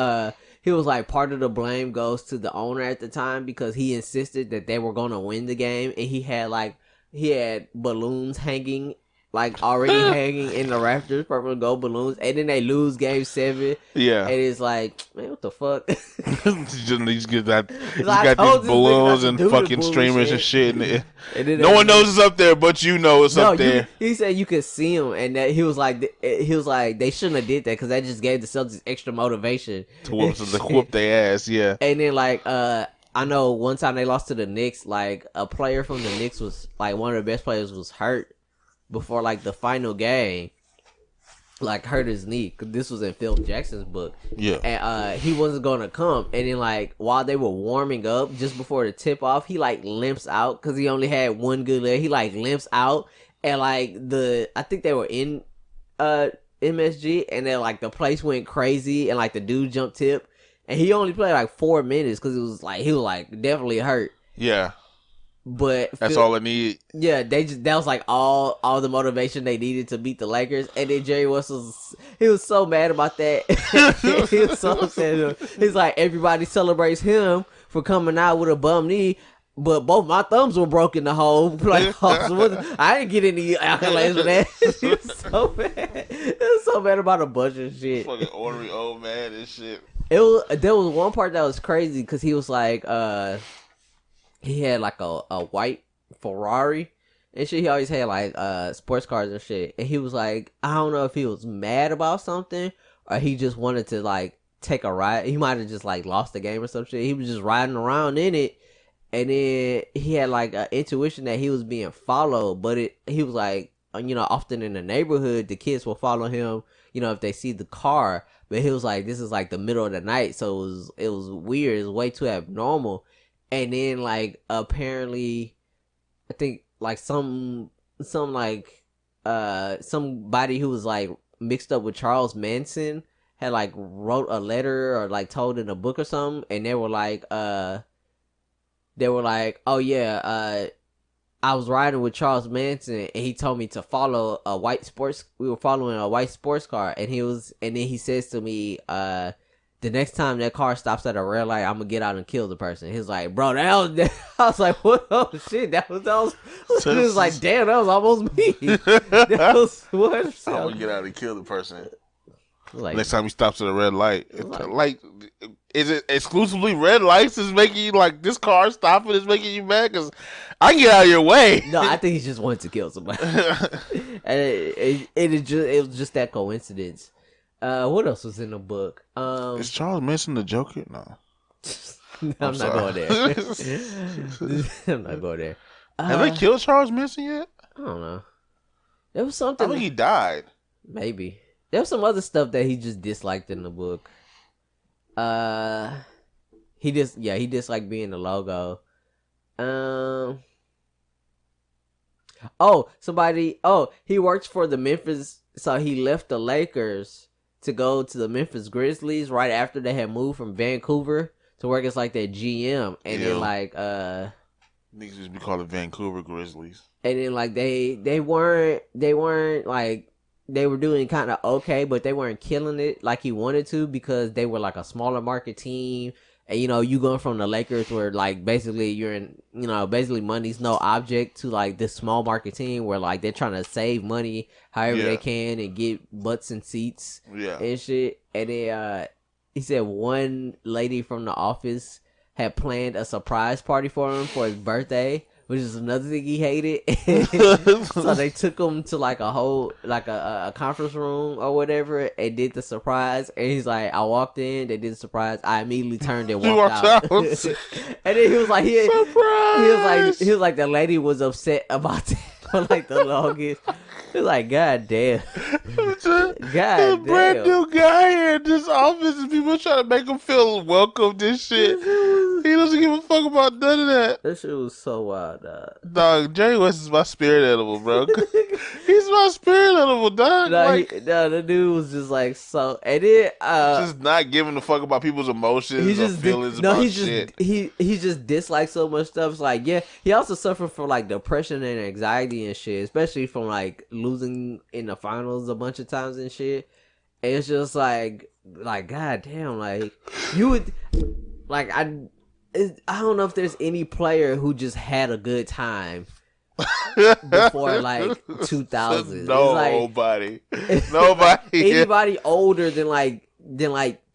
was like, part of the blame goes to the owner at the time because he insisted that they were gonna win the game, and he had balloons hanging. Like already hanging in the rafters, purple and gold balloons, and then they lose Game 7. Yeah, and it's like, man, what the fuck? You got these balloons and fucking streamers and shit. And no one knows it's up there, but you know it's up there. He said you could see them, and that he was like they shouldn't have did that because that just gave the Celtics extra motivation to whoop their ass. Yeah, and then like I know one time they lost to the Knicks. Like a player from the Knicks was like one of the best players was hurt before like the final game, like hurt his knee. Cause this was in Phil Jackson's book. Yeah, and he wasn't gonna come. And then like while they were warming up, just before the tip off, he like limps out because he only had one good leg. He like limps out, and like I think they were in MSG, and then like the place went crazy, and like the dude jumped tip, and he only played like 4 minutes because he was like definitely hurt. Yeah. But that's all I need. Yeah, that was like all the motivation they needed to beat the Lakers. And then Jerry West he was so mad about that. He was so upset. He's like, everybody celebrates him for coming out with a bum knee, but both my thumbs were broken the whole playoffs. I didn't get any accolades for that. He was so mad. He was so mad about a bunch of shit. Fucking ornery old man and shit. There was one part that was crazy because he was like, he had like a white Ferrari and shit. He always had like sports cars and shit. And he was like, I don't know if he was mad about something or he just wanted to like take a ride. He might have just like lost the game or some shit. He was just riding around in it, and then he had like an intuition that he was being followed. But he was like, often in the neighborhood the kids will follow him, if they see the car. But he was like, this is like the middle of the night, so it was weird. It was way too abnormal. And then, like, apparently, I think, like, somebody who was, like, mixed up with Charles Manson had, like, wrote a letter or, like, told in a book or something. And they were like, oh, yeah, I was riding with Charles Manson and he told me to follow we were following a white sports car. And then he says to me, the next time that car stops at a red light, I'm gonna get out and kill the person. He's like, bro, I was like, what? Oh shit, that was. It was like, damn, that was almost me. That was what? I'm gonna get out and kill the person. Like, next time he stops at a red light, is it exclusively red lights is making you like this car stopping is making you mad? Because I can get out of your way. No, I think he just wanted to kill somebody. And it was just that coincidence. What else was in the book? Is Charles Manson the Joker? No. I'm not going there. I'm not going there. Have they killed Charles Manson yet? I don't know. There was something. I think he died. Maybe. There was some other stuff that he just disliked in the book. He disliked being the logo. He worked for the Memphis, so he left the Lakers to go to the Memphis Grizzlies right after they had moved from Vancouver to work as like their GM. And then like niggas used to be called the Vancouver Grizzlies. And then like they weren't like, they were doing kind of okay, but they weren't killing it like he wanted to because they were like a smaller market team. And you going from the Lakers where like basically you're in, basically money's no object to like this small market team where like they're trying to save money however they can and get butts and seats and shit. And then he said one lady from the office had planned a surprise party for him for his birthday, which is another thing he hated. So they took him to like a whole like a conference room or whatever and did the surprise. And he's like, I walked in, they did the surprise. I immediately turned and walked out. And then he was like, he was like, the lady was upset about that for like the longest. It's like, God damn. God damn. Brand new guy here in this office and people trying to make him feel welcome this shit. He doesn't give a fuck about none of that. That shit was so wild, dog. Dog, Jerry West is my spirit animal, bro. He's my spirit animal, dog. The dude was just like so, and then just not giving a fuck about people's emotions or feelings about shit. He just disliked so much stuff. It's like, yeah, he also suffered from like depression and anxiety and shit, especially from like losing in the finals a bunch of times and shit. And it's just like god damn, like you would like I don't know if there's any player who just had a good time before like 2000. Nobody. Anybody older than like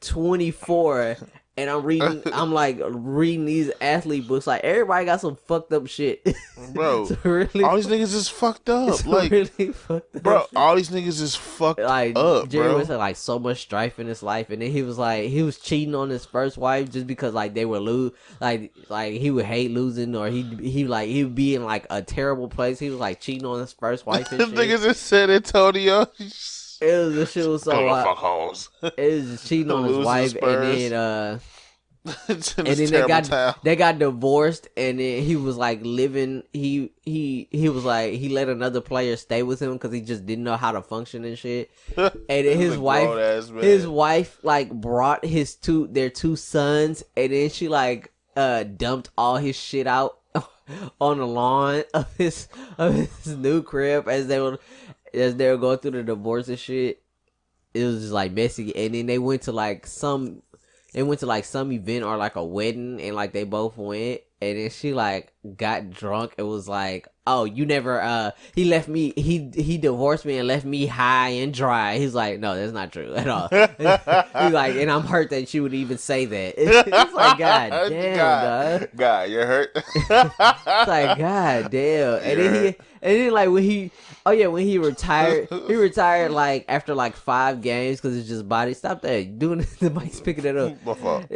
24. And I'm reading these athlete books. Like, everybody got some fucked up shit. Bro, really, all these niggas is fucked up. Like, really fucked up. Bro, all these niggas is fucked up, Jerry West had like so much strife in his life. And then he was cheating on his first wife just because like they were like he would hate losing, or he would be in like a terrible place. He was like cheating on his first wife and shit. Niggas in San Antonio. The shit was so wild. It was just cheating on his wife, and then they got divorced, and then he was like living. He was like, he let another player stay with him because he just didn't know how to function and shit. And then his wife like brought their two sons, and then she like dumped all his shit out on the lawn of his new crib as they were going through the divorce and shit. It was just like messy. And then they went to like some event or like a wedding, and like they both went, and then she like got drunk and was like, oh, you never he divorced me and left me high and dry. He's like, no, that's not true at all. He's like, and I'm hurt that she would even say that. It's like, god damn, God, you're hurt. It's like, god damn. And then like when he retired like after like 5 games because it's just body. Stop that, doing the mic's picking it up. My fault.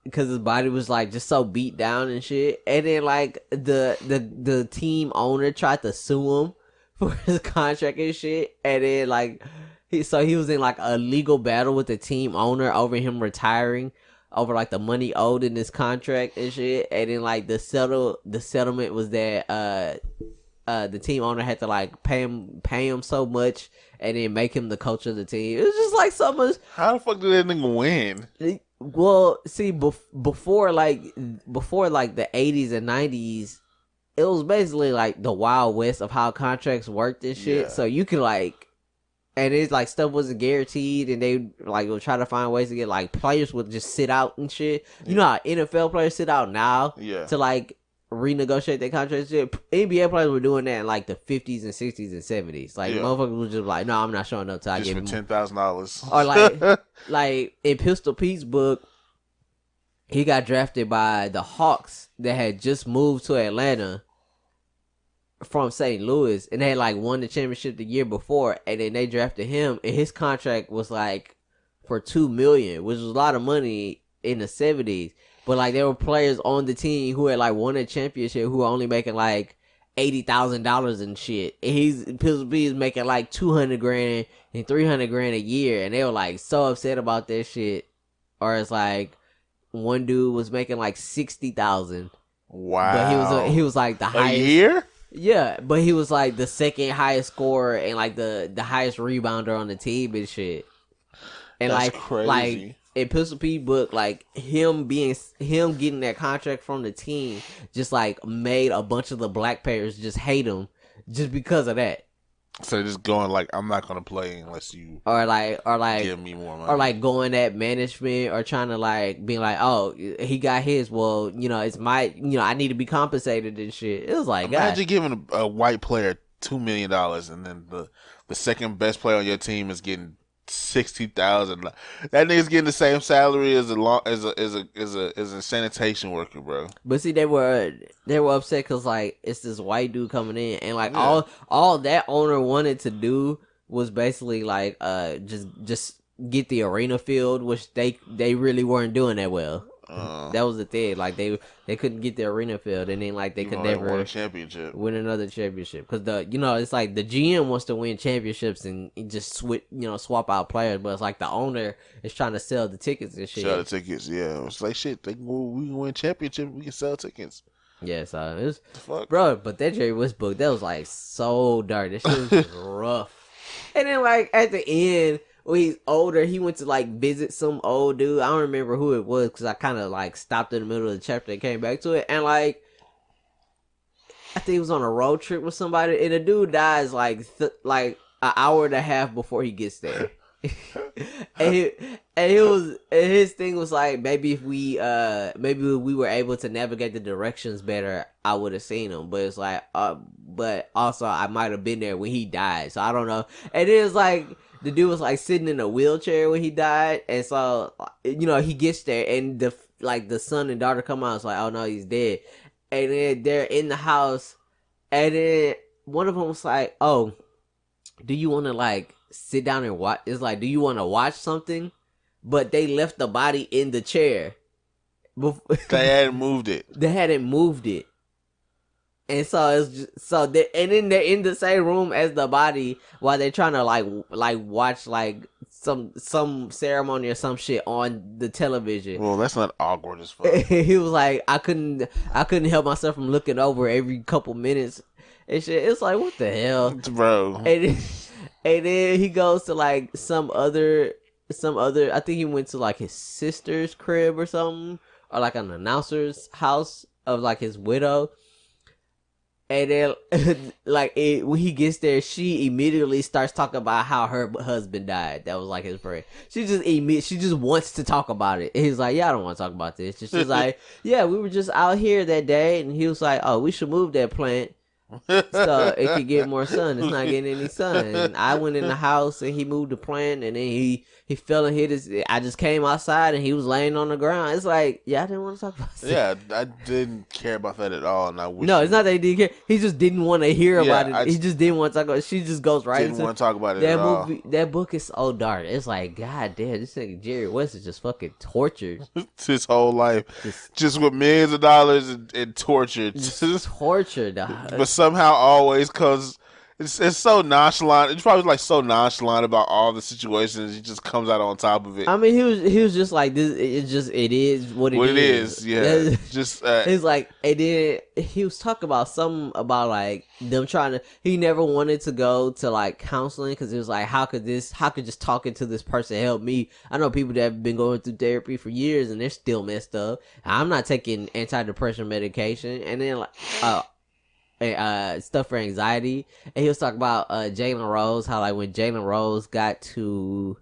Because his body was like just so beat down and shit. And then like the team owner tried to sue him for his contract and shit. And then like he was in like a legal battle with the team owner over him retiring, over like the money owed in his contract and shit. And then like the settlement was that the team owner had to like pay him so much and then make him the coach of the team. It was just like so much. How the fuck did that nigga win? Well, see, before like the 80s and 90s, it was basically like the Wild West of how contracts worked and shit. Yeah. So you could like, and it's like stuff wasn't guaranteed, and they like would try to find ways to get like players would just sit out and shit. You know how NFL players sit out now to like renegotiate their contracts. NBA players were doing that in like the 50s and 60s and 70s. Like motherfuckers was just like, no, I'm not showing up till I get for $10,000. Or like in Pistol Pete's book, he got drafted by the Hawks that had just moved to Atlanta from St. Louis, and they had like won the championship the year before, and then they drafted him, and his contract was like for $2 million, which was a lot of money in the 70s. But like there were players on the team who had like won a championship who were only making like $80,000 and shit. And Pistol P is making like $200,000 and $300,000 a year, and they were like so upset about that shit. Or it's like one dude was making like $60,000. Wow. But he was like the highest. A year? Yeah, but he was like the second highest scorer and like the highest rebounder on the team and shit. And that's like crazy. Like in Pistol P book, like him getting that contract from the team just like made a bunch of the black players just hate him just because of that. So just going like, I'm not gonna play unless you or like give me more money, or like going at management or trying to like being like, oh, he got his, well, you know, it's my, you know, I need to be compensated and shit. It was like, imagine giving a white player $2 million and then the second best player on your team is getting $60,000. That nigga's getting the same salary as a sanitation worker, bro. But see, they were upset because like it's this white dude coming in, and like all that owner wanted to do was basically like just get the arena filled, which they really weren't doing that well. That was the thing. Like they couldn't get the arena filled, and then like they could never win another championship because it's like the GM wants to win championships and just swap out players, but it's like the owner is trying to sell the tickets and shit. Sell the tickets, yeah. It's like shit. We can win championships. We can sell tickets. Yeah, so it was, bro. But that Jerry West book, that was like so dark. That shit was rough. And then like at the end, when he's older, he went to like visit some old dude. I don't remember who it was because I kind of like stopped in the middle of the chapter and came back to it. And like, I think he was on a road trip with somebody, and the dude dies like an hour and a half before he gets there. and his thing was like, maybe if we were able to navigate the directions better, I would have seen him. But it's like, but also I might have been there when he died, so I don't know. And it was like, the dude was like sitting in a wheelchair when he died, and so he gets there, and the son and daughter come out. It's like, oh no, he's dead. And then they're in the house, and then one of them was like, oh, do you want to like sit down and watch? It's like, do you want to watch something? But they left the body in the chair. They hadn't moved it. They hadn't moved it. And so it's just, and then they're in the same room as the body while they're trying to like watch like some ceremony or some shit on the television. Well, that's not awkward as fuck. He was like, I couldn't help myself from looking over every couple minutes and shit. It's like, what the hell, bro? And then he goes to like some other. I think he went to like his sister's crib or something, or like an announcer's house of like his widow. And then, when he gets there, she immediately starts talking about how her husband died. That was like his friend. She just wants to talk about it. And he's like, yeah, I don't want to talk about this. She's like, yeah, we were just out here that day. And he was like, oh, we should move that plant so it could get more sun. It's not getting any sun. And I went in the house and he moved the plant, and then he fell and hit his. I just came outside and he was laying on the ground. It's like, yeah, I didn't want to talk about this. Yeah, I didn't care about that at all. And I wish no, it's not that he didn't care. He just didn't want to hear about it. He just didn't want to talk about it. She just goes right didn't want to talk about it at all. That book is so dark. It's like, god damn, this nigga Jerry West is just fucking tortured. His whole life. Just with millions of dollars and tortured. Just tortured. But somehow always, because it's so nonchalant. It's probably like so nonchalant about all the situations. He just comes out on top of it. I mean, he was just like this. It is what it is. Yeah. Just it's like, and then he was talking about something about like them trying to. He never wanted to go to like counseling because it was like, how could just talking to this person help me? I know people that have been going through therapy for years and they're still messed up. I'm not taking antidepressant medication, and then like stuff for anxiety. And he was talking about Jalen Rose, how like when Jalen Rose got to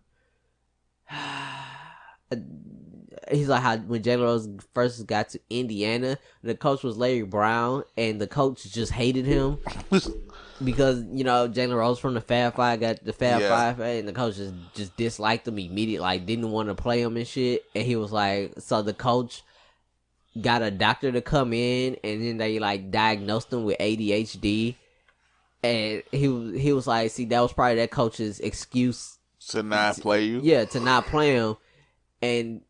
he's like how when Jalen Rose first got to Indiana, the coach was Larry Brown, and the coach just hated him because Jalen Rose from the Fab Five got the Fab Five, and the coach just disliked him immediately, like didn't want to play him and shit. And he was like, so the coach got a doctor to come in, and then they like diagnosed him with ADHD, and he was like, see, that was probably that coach's excuse to not play you. Yeah, to not play him. And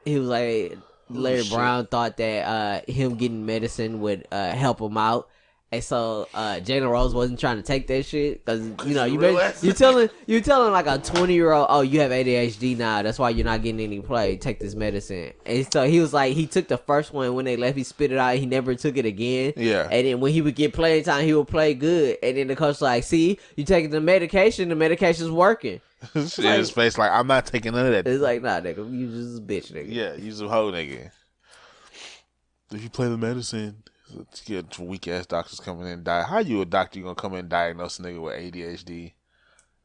he was like, Larry Brown thought that him getting medicine would help him out. And so Jalen Rose wasn't trying to take that shit because you're telling like a 20-year-old, oh, you have ADHD now, that's why you're not getting any play, take this medicine. And so he was like, he took the first one, when they left he spit it out, he never took it again. Yeah. And then when he would get playing time, he would play good. And then the coach was like, see, you taking the medication's working. Shit in his face like, I'm not taking none of that. It's like, nah, nigga, you just a bitch, nigga. Yeah, you some hoe, nigga. If you play the medicine, let's get weak ass doctors coming in and die. How you a doctor, you gonna come in and diagnose a nigga with ADHD?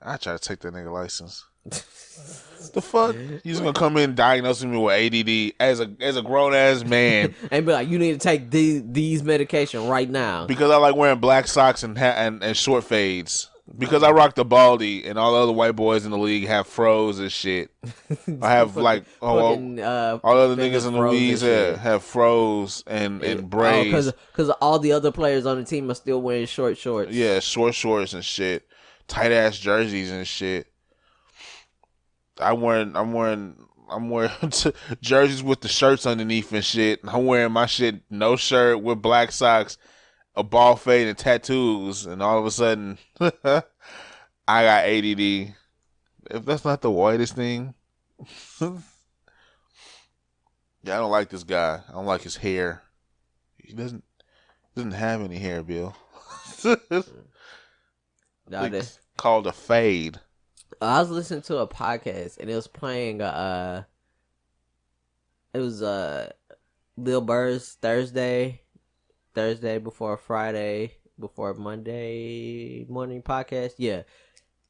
I try to take that nigga license. The fuck? You just gonna come in and diagnose me with ADD as a grown ass man and be like, you need to take these medication right now because I like wearing black socks and short fades. Because I rock the baldy, and all the other white boys in the league have froze and shit. I have like all the other niggas in the league have froze and braids. Because all the other players on the team are still wearing short shorts. Yeah, short shorts and shit, tight ass jerseys and shit. I'm wearing jerseys with the shirts underneath and shit. I'm wearing my shit no shirt with black socks, a ball fade, and tattoos, and all of a sudden, I got ADD. If that's not the whitest thing, yeah, I don't like this guy. I don't like his hair. He doesn't have any hair, Bill. It's called a fade. I was listening to a podcast and it was playing. It was Lil Burr's Thursday before Friday before Monday morning podcast. Yeah,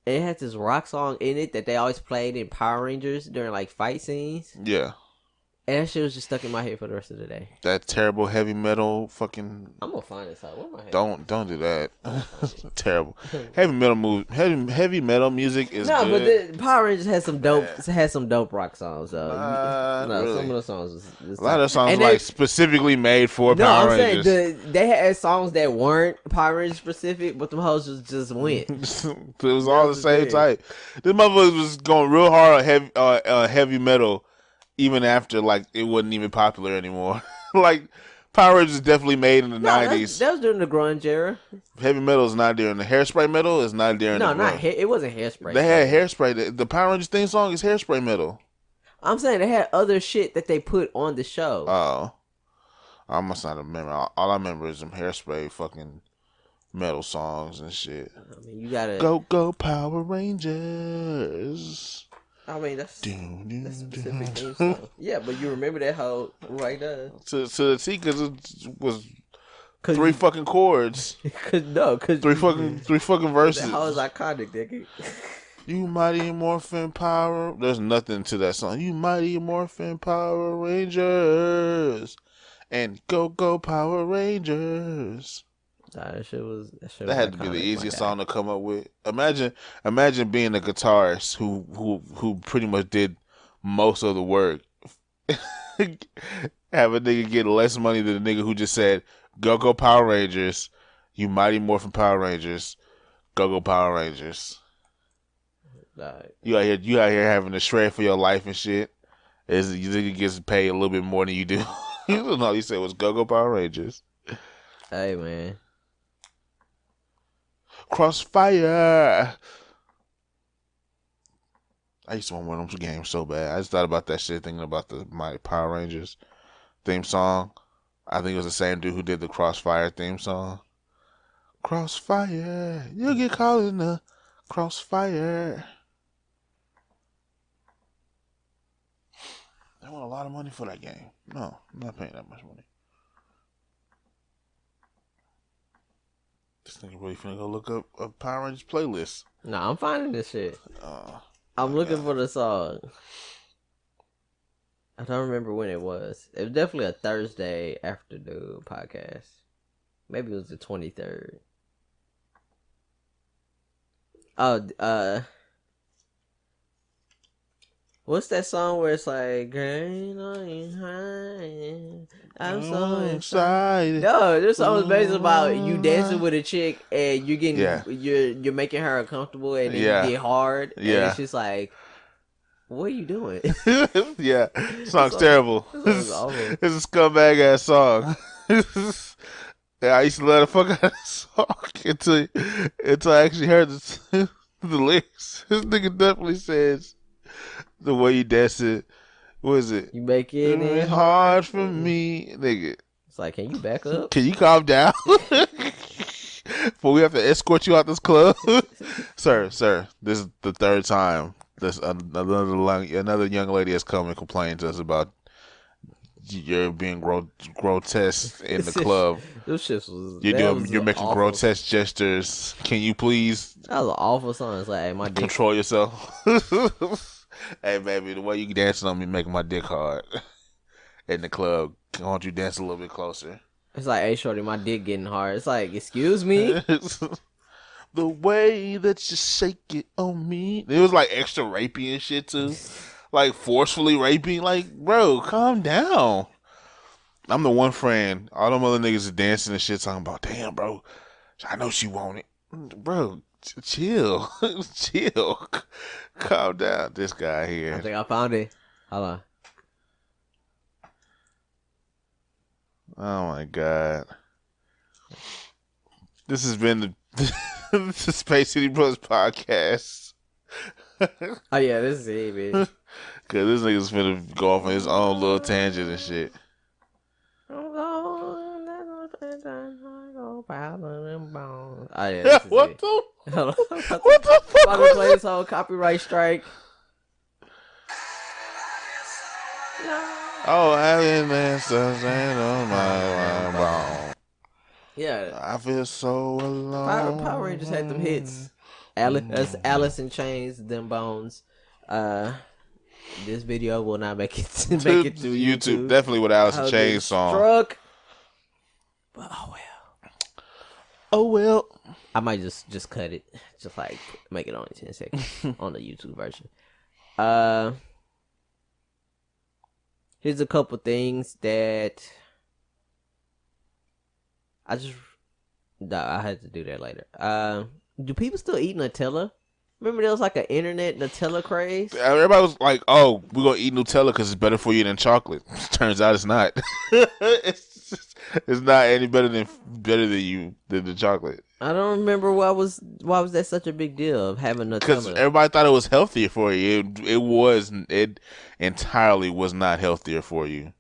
and it had this rock song in it that they always played in Power Rangers during like fight scenes. Yeah. And that shit was just stuck in my head for the rest of the day. That terrible heavy metal fucking. I'm gonna find this out. Where my head? Don't do that. Terrible heavy metal music is no, good. But the Power Rangers had some dope rock songs though. Really. Some of the songs was a lot of songs like specifically made for Power Rangers. Saying they had songs that weren't Power Rangers specific, but the hoes just went. It was all the same type. This motherfucker was going real hard on heavy metal. Even after, like, it wasn't even popular anymore. Like, Power Rangers is definitely made in the 90s. That was during the grunge era. Heavy metal is not during the hairspray metal. Is not during the grunge. It wasn't hairspray. They had hairspray. The Power Rangers theme song is hairspray metal. I'm saying they had other shit that they put on the show. Oh. I must not remember. All I remember is some hairspray fucking metal songs and shit. I mean, you gotta... Go Power Rangers. I mean, that's specific theme song. Yeah, but you remember that hoe right there. To the T, because it was three fucking chords. Three fucking verses. That hoe is iconic, nigga. You Mighty Morphin Power. There's nothing to that song. You Mighty Morphin Power Rangers. And go Power Rangers. Nah, that had to be the easiest song to come up with. Imagine being a guitarist who pretty much did most of the work. Have a nigga get less money than the nigga who just said, Go Power Rangers, you Mighty Morphin Power Rangers, Go Power Rangers. Nah. You out here having to shred for your life and shit. You think he gets paid a little bit more than you do. All you said was Go Power Rangers. Hey man. Crossfire. I used to want one of those games so bad. I just thought about that shit thinking about my Power Rangers theme song. I think it was the same dude who did the Crossfire theme song. Crossfire, you'll get caught in the crossfire. They want a lot of money for that game. No, I'm not paying that much money. This nigga really finna go look up a Power Rangers playlist. Nah, I'm finding this shit. I'm looking for the song. I don't remember when it was. It was definitely a Thursday afternoon podcast. Maybe it was the 23rd. What's that song where it's like, girl, I'm so excited. No, this song is basically about you dancing with a chick and you're getting you're making her uncomfortable and then you get hard. And it's just like, what are you doing? Yeah, song's terrible. It's a scumbag ass song. Yeah, I used to love the fuck out of the song until I actually heard the lyrics. This nigga definitely says the way you dance it. What is it? You make it hard for me, nigga. It's like, can you back up? Can you calm down? Before we have to escort you out this club, sir. This is the third time. There's another young lady has come and complained to us about you're being grotesque in the club. You're making grotesque gestures. Can you please? That was an awful song. It's like, hey, my dick. Control yourself. Hey, baby, the way you dancing on me making my dick hard in the club. Why don't you dance a little bit closer? It's like, hey, shorty, my dick getting hard. It's like, excuse me? The way that you shake it on me. It was like extra rapey and shit too. Like forcefully raping. Like, bro, calm down. I'm the one friend. All them other niggas is dancing and shit talking about, damn, bro, I know she want it. Bro, chill. Chill. Calm down. This guy here. I think I found it. Hold on. Oh my God. This has been the Space City Bros podcast. Oh yeah, this is it, man. Cause this nigga's finna go off on his own little tangent and shit. Oh yeah, this is What it. the? Hold on. What the fuck? About to play this whole copyright strike. Oh, having answers ain't on my bone. Yeah, I feel so alone. Power Rangers had them hits. That's Alice in Chains, them bones. This video will not make it to YouTube. Definitely with Alice in Chains song. Struck. But oh well. Oh well. I might just cut it. Just like make it only 10 seconds on the YouTube version. Here's a couple things that I had to do that later. Do people still eat Nutella? Remember there was like an internet Nutella craze? Everybody was like, oh, we're going to eat Nutella because it's better for you than chocolate. Turns out it's not. It's not any better than the chocolate. I don't remember why was that such a big deal of having Nutella? Because everybody thought it was healthier for you. It entirely was not healthier for you.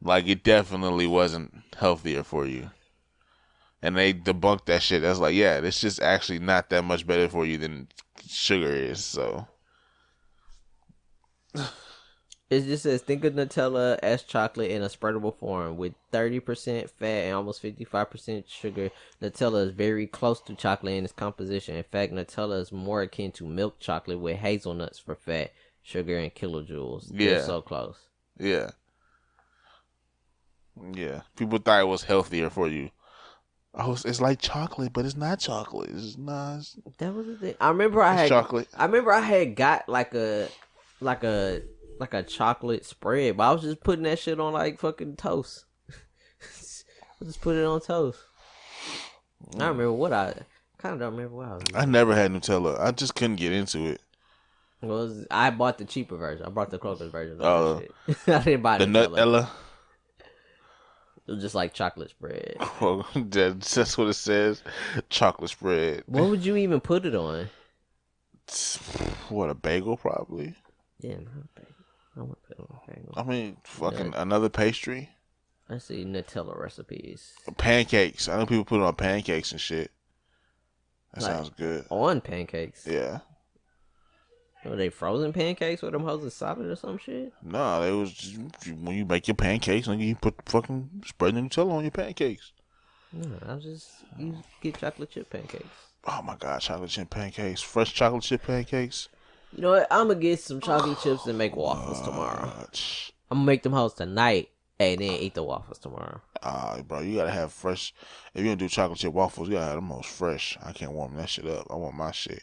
Like, it definitely wasn't healthier for you. And they debunked that shit. That's like, yeah, it's just actually not that much better for you than sugar is. So it just says, think of Nutella as chocolate in a spreadable form with 30% fat and almost 55% sugar. Nutella is very close to chocolate in its composition. In fact, Nutella is more akin to milk chocolate with hazelnuts for fat, sugar, and kilojoules. Yeah. They're so close. Yeah. Yeah. People thought it was healthier for you. Oh, it's like chocolate, but it's not chocolate. It's not. That was the thing. I remember I had chocolate. I remember I had got like a chocolate spread, but I was just putting that shit on like fucking toast. I just put it on toast. I don't remember what I kind of don't remember what I was doing. I never had Nutella. I just couldn't get into it. I bought the cheaper version. I bought the closest version. Oh, I didn't buy the Nutella. It was just like chocolate spread. Well, that's what it says. Chocolate spread. What would you even put it on? What, a bagel probably? Yeah, not a bagel. I want to put it on a bagel. I mean, fucking another pastry. I see Nutella recipes. Pancakes. I know people put it on pancakes and shit. That like, sounds good. On pancakes? Yeah. Were they frozen pancakes with them hoses solid or some shit? No, they was just, when you make your pancakes, and you put fucking spread the Nutella on your pancakes. No, you get chocolate chip pancakes. Oh my god, chocolate chip pancakes, fresh chocolate chip pancakes. You know what? I'm gonna get some chocolate chips and make waffles tomorrow. I'm gonna make them hoes tonight and then eat the waffles tomorrow. Bro, you gotta have fresh. If you're gonna do chocolate chip waffles, you gotta have them most fresh. I can't warm that shit up. I want my shit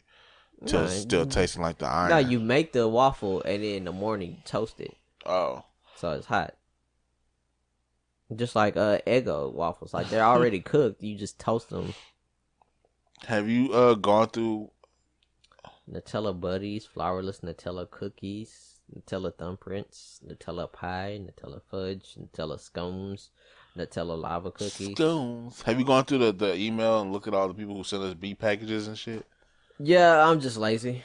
till it's still tasting like the iron. No, you make the waffle and then in the morning you toast it. Oh. So it's hot. Just like Eggo waffles. Like they're already cooked. You just toast them. Have you gone through Nutella buddies, flourless Nutella cookies, Nutella thumbprints, Nutella pie, Nutella fudge, Nutella scones, Nutella lava cookies. Scones. Have you gone through the email and look at all the people who send us B packages and shit? Yeah, I'm just lazy.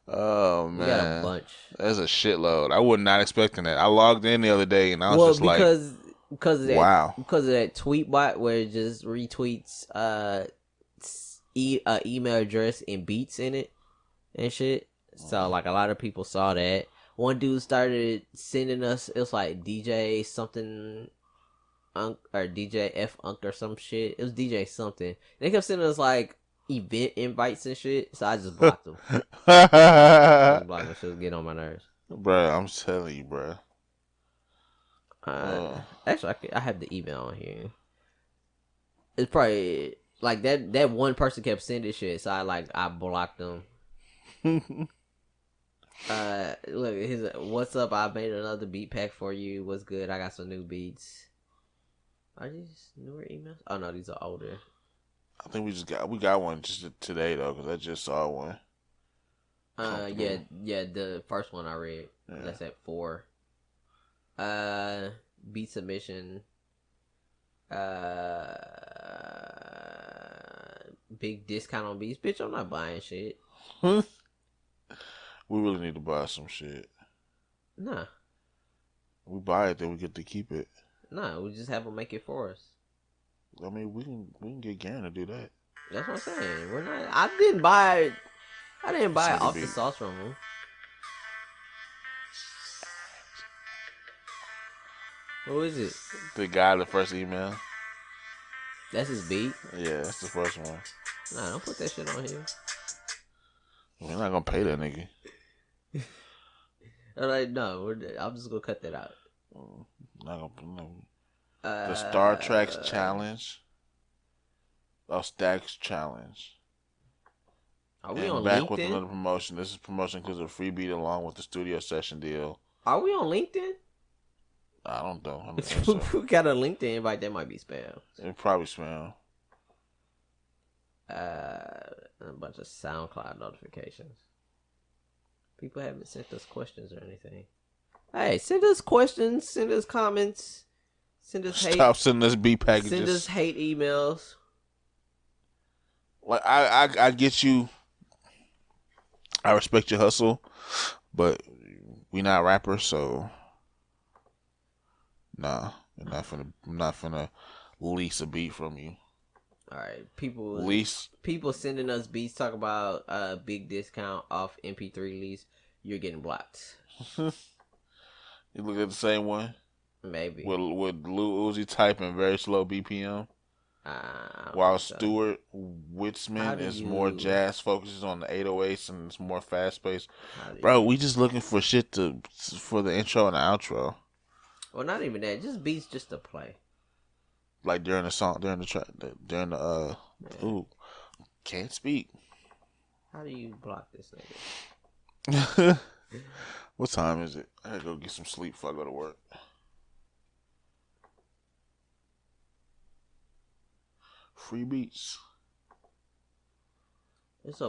Oh man, we got a bunch. That's a shitload. I was not expecting that. I logged in the other day and I was because of that, wow, because of that tweet bot where it just retweets email address and beats in it and shit. So like a lot of people saw that. One dude started sending us. It was like DJ something. Unk or DJ F Unk or some shit. It was DJ something. They kept sending us like event invites and shit. So I just blocked them. I just blocked them. Shit was getting on my nerves. Bruh, I'm telling you, bruh. Actually, I have the email on here. It's probably Like that one person kept sending shit, so I blocked them. Look, what's up? I made another beat pack for you. What's good? I got some new beats. Are these newer emails? Oh no, these are older. I think we got one just today though, because I just saw one. Yeah, the first one I read. Yeah. That's at 4. Beat submission. Big discount on beats. Bitch, I'm not buying shit. We really need to buy some shit. Nah. We buy it, then we get to keep it. Nah, we just have them make it for us. I mean, we can get Garen to do that. That's what I'm saying. We're not. I didn't buy it off the sauce from him. Who is it? The guy, the first email. That's his beat? Yeah, that's the first one. Nah, don't put that shit on here. We're not gonna pay that nigga. I'm like, no, I'm just gonna cut that out. Not gonna. The Star Trek's challenge. Oh, Stacks challenge. Are we on back LinkedIn? with another promotion. This is promotion because of free beat along with the studio session deal. Are we on LinkedIn? I don't know. If we got a LinkedIn invite, that might be spam. It probably spam. A bunch of SoundCloud notifications. People haven't sent us questions or anything. Hey, send us questions. Send us comments. Send us hate. Stop sending us beat packages. Send us hate emails. Like I get you. I respect your hustle, but we not rappers, so nah, I'm not finna lease a beat from you. All right, people sending us beats talk about big discount off MP3 lease. You're getting blocked. You look at the same one. Maybe with Lil Uzi typing very slow BPM. While Stuart Witzman is more jazz, focuses on the 808s and it's more fast paced. Bro, we just looking for shit for the intro and the outro. Well, not even that, just beats just to play. Like during the song, during the ooh, can't speak. How do you block this nigga? What time is it? I gotta go get some sleep before I go to work. Free beats.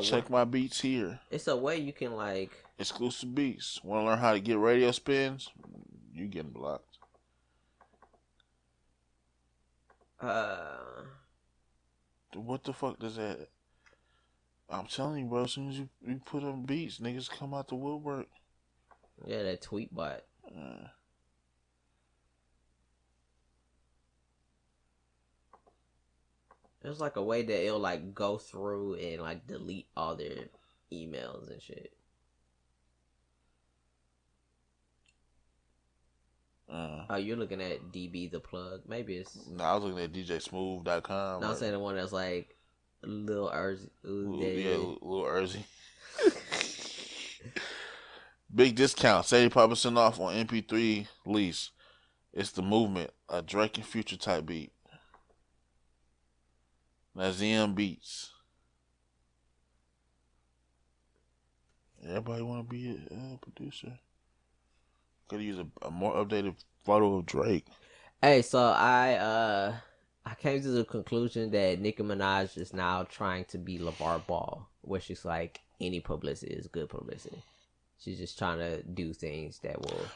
Check my beats here. It's a way you can like exclusive beats. Want to learn how to get radio spins? You getting blocked. What the fuck does that? I'm telling you, bro. As soon as you put on beats, niggas come out the woodwork. Yeah, that tweet bot. There's like a way that it'll like go through and like delete all their emails and shit. Oh, you're looking at DB the plug. Maybe it's. No, I was looking at DJSmooth.com. No, I'm saying the one that's like Lil Uzi. Yeah, Lil Uzi. Big discount, 75% off on MP3 lease. It's the movement, a Drake and Future type beat. That's ZM Beats. Everybody want to be a producer. Gotta use a more updated photo of Drake. Hey, so I came to the conclusion that Nicki Minaj is now trying to be Lavar Ball, where she's like, any publicity is good publicity. She's just trying to do things that will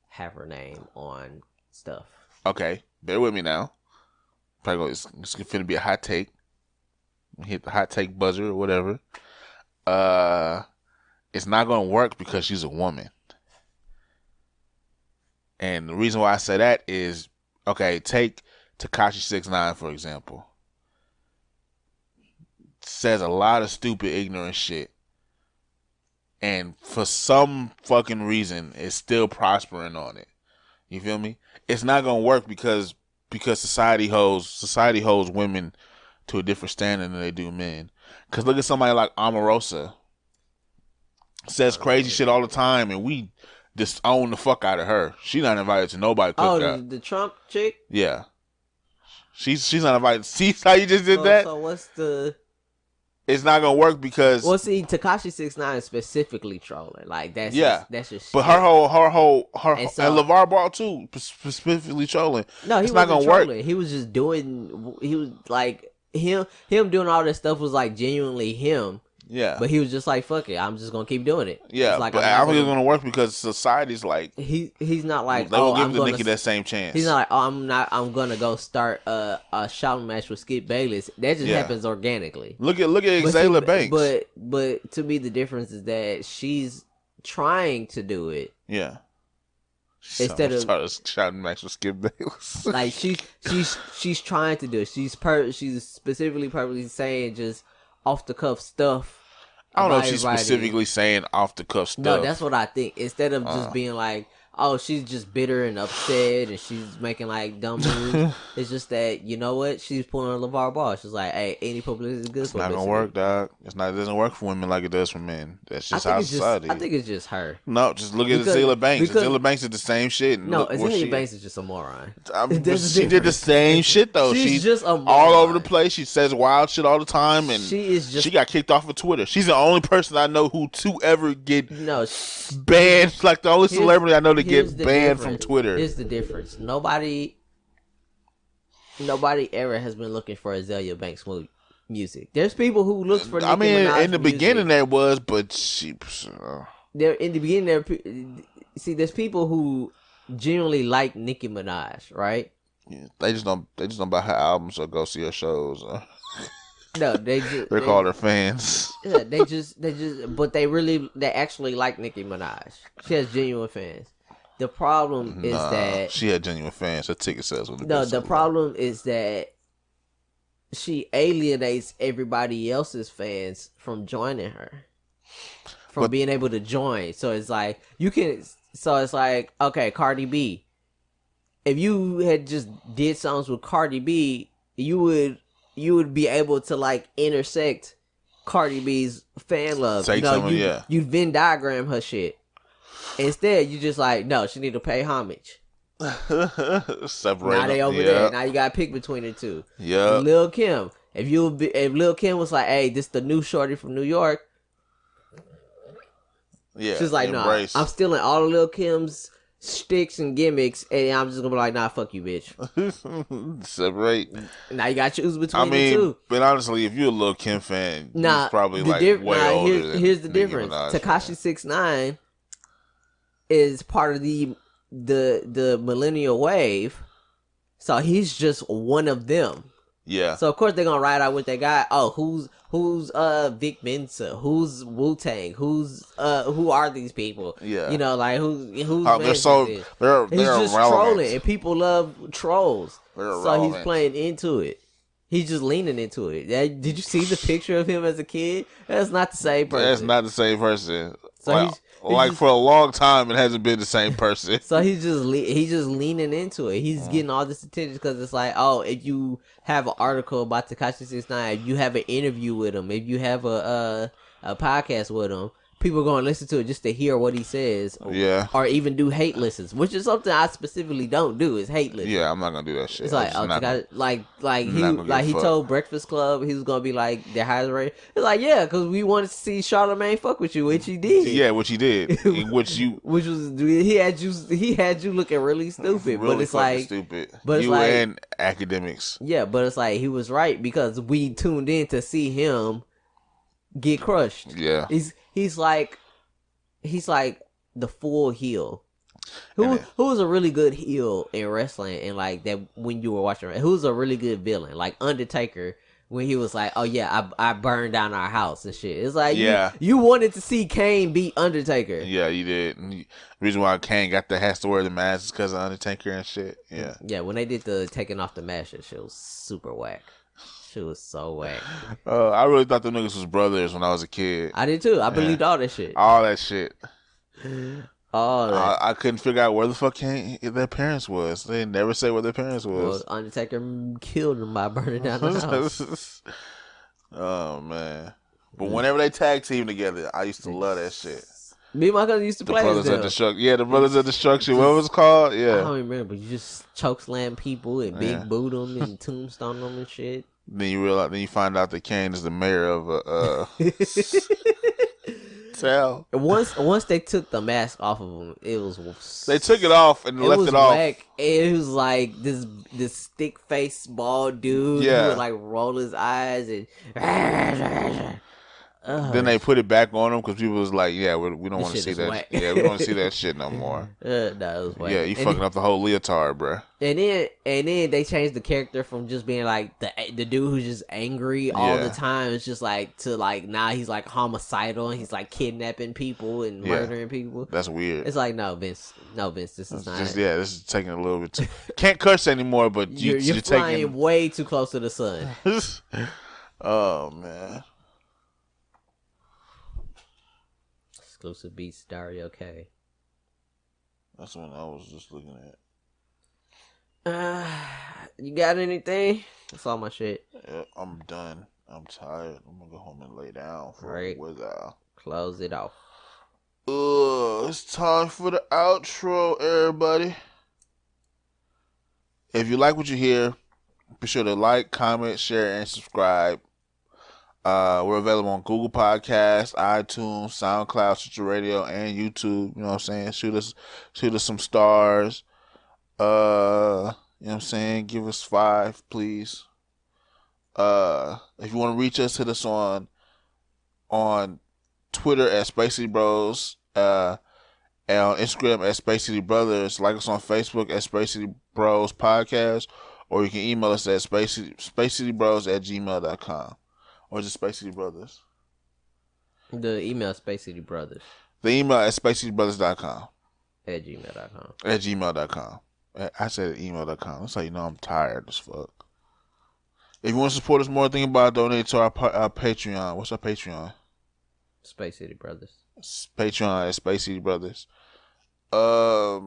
have her name on stuff. Okay, bear with me now. It's finna be a hot take. Hit the hot take buzzer or whatever. It's not gonna work because she's a woman. And the reason why I say that is, okay, take Tekashi 6ix9ine for example. Says a lot of stupid, ignorant shit. And for some fucking reason, it's still prospering on it. You feel me? It's not gonna work because society holds women to a different standard than they do men. Because look at somebody like Omarosa. Says crazy shit all the time, and we just own the fuck out of her. She not invited to nobody cookout. Oh, the Trump chick? Yeah. She's not invited. See how you just did that? So what's the? It's not gonna work because see, Tekashi 6ix9ine is specifically trolling. Like that's that's just. But shit. her And and LaVar Ball too specifically trolling. No, it's not gonna trolling. Work. He was just doing. He was like him doing all this stuff was like genuinely him. Yeah. But he was just like, fuck it, I'm just gonna keep doing it. Yeah, like, but I don't think it's gonna work because society's like he's not like, they will give Nicki that same chance. He's not like, I'm gonna go start a shouting match with Skip Bayless. That just happens organically. Look at Azalea Banks. But to me the difference is that she's trying to do it. Yeah. Instead of shouting match with Skip Bayless. Like she's trying to do it. She's specifically purposely saying just off the cuff stuff. I don't know if she's specifically saying off the cuff stuff. No, that's what I think. Instead of just being like, oh, she's just bitter and upset and she's making like dumb moves. It's just that, you know what? She's pulling on LaVar Ball. She's like, hey, any publicity is good it's publicity. It's not gonna work, dog. It doesn't work for women like it does for men. That's just how society is. I think it's just her. No, just look at Azalea Banks. Azalea Banks did the same shit. No, Azalea Banks is just a moron. She did the same shit though. She's just a moron. All over the place. She says wild shit all the time, and she got kicked off of Twitter. She's the only person I know who to ever get banned. Like the only celebrity I know to get banned from Twitter. Here's the difference. Nobody ever has been looking for Azalea Banks music. There's people who look for Nicki Minaj in the beginning there was, but she there in the beginning there. See, there's people who genuinely like Nicki Minaj, right? Yeah, they just don't buy her albums or go see her shows. No, they call her fans. Yeah, but they actually like Nicki Minaj. She has genuine fans. The problem is that she had genuine fans. Her ticket sales were the problem is that she alienates everybody else's fans from joining her, from being able to join. So it's like okay, Cardi B. If you had just did songs with Cardi B, you would be able to like intersect Cardi B's fan love. You'd Venn diagram her shit. Instead, you just like, no, she need to pay homage. Separate. Now they over there. Now you got to pick between the two. Yeah. Lil Kim. If Lil Kim was like, hey, this the new shorty from New York. Yeah. She's like, no, I'm stealing all of Lil Kim's sticks and gimmicks, and I'm just gonna be like, nah, fuck you, bitch. Separate. Now you got to choose between the two. But honestly, if you're a Lil Kim fan, you're probably way older. Here's the difference. Tekashi 6ix9ine is part of the millennial wave, so he's just one of them. Yeah. So of course they're gonna ride out with that guy. Oh, who's Vic Mensa? Who's Wu-Tang? Who are these people? Yeah. You know, like who's they're he's just relevant. Trolling, and people love trolls. So he's playing into it. He's just leaning into it. Did you see the picture of him as a kid? That's not the same person. That's not the same person. So he's for a long time, it hasn't been the same person. So he's just leaning into it. He's getting all this attention because it's like, oh, if you have an article about Tekashi 6ix9ine, if you have an interview with him, if you have a podcast with him, people are going to listen to it just to hear what he says. Or even do hate listens, which is something I specifically don't do, is hate listens. Yeah, I'm not going to do that shit. It's like, he told Breakfast Club he was going to be like their highest rated. It's like, yeah, because we wanted to see Charlamagne fuck with you, which he did. Yeah, which he did. Which was, he had you looking really stupid. Really, but it's like stupid. But you like, and academics. Yeah, but it's like he was right because we tuned in to see him get crushed. Yeah. He's like the full heel. Who's a really good heel in wrestling, and like that when you were watching, who's a really good villain, like Undertaker, when he was like, oh yeah, I burned down our house and shit. It's like, you wanted to see Kane beat Undertaker. Yeah, you did. And the reason why Kane has to wear the mask is because of Undertaker and shit. Yeah. Yeah, when they did the taking off the mask, shit was super whack. She was so whack. I really thought the niggas was brothers when I was a kid. I did too. I believed all that shit. All that shit. All that. I couldn't figure out where the fuck their parents was. They never say where their parents was. Well, Undertaker killed them by burning down the house. Oh man! But whenever they tag team together, I used to love that shit. Me and my cousin used to The play Brothers this of Destruction. Yeah, the Brothers of Destruction. What was it called? I Yeah. don't remember. You just choke slam people and big boot them and tombstone them and shit. Then you find out that Kane is the mayor of Tell. Once they took the mask off of him, it was. They took it off and left it off. Whack. It was like this thick faced bald dude who would like roll his eyes and. Then they put it back on him because people was like, "Yeah, we don't want to see that. Yeah, we don't want to see that shit no more." No, it was whack. Yeah, you fucking up the whole leotard, bro. And then they changed the character from just being like the dude who's just angry all the time. It's just like to like now he's like homicidal and he's like kidnapping people and murdering people. That's weird. It's like no Vince, this is not. This is taking a little bit too. Can't curse anymore, but you're flying taking way too close to the sun. Oh man. Exclusive beats, Dario K. That's what I was just looking at. You got anything? That's all my shit. Yeah, I'm done. I'm tired. I'm gonna go home and lay down for a while. Close it off. It's time for the outro, everybody. If you like what you hear, be sure to like, comment, share, and subscribe. We're available on Google Podcasts, iTunes, Soundcloud, Stitcher Radio, and YouTube. You know what I'm saying? Shoot us some stars. You know what I'm saying? Give us 5, please. If you want to reach us, hit us on Twitter at Space City Bros, and on Instagram at Space City Brothers. Like us on Facebook at Space City Bros Podcast, or you can email us at spacecitybros@gmail.com. Or just Space City Brothers? The email is Space City Brothers. The email at spacecitybrothers.com. At gmail.com. At gmail.com. I said email.com. That's how you know I'm tired as fuck. If you want to support us more, think about donating to our Patreon. What's our Patreon? Space City Brothers. Patreon at Space City Brothers. Yeah,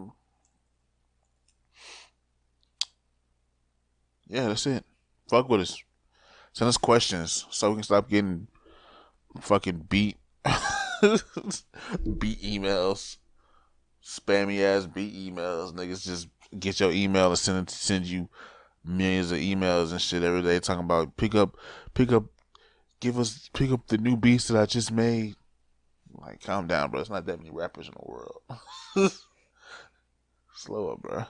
that's it. Fuck with us. Send us questions so we can stop getting fucking beat emails. Spammy ass beat emails. Niggas just get your email and send you millions of emails and shit every day talking about pick up the new beats that I just made. Like, calm down, bro. It's not that many rappers in the world. Slow up, bro.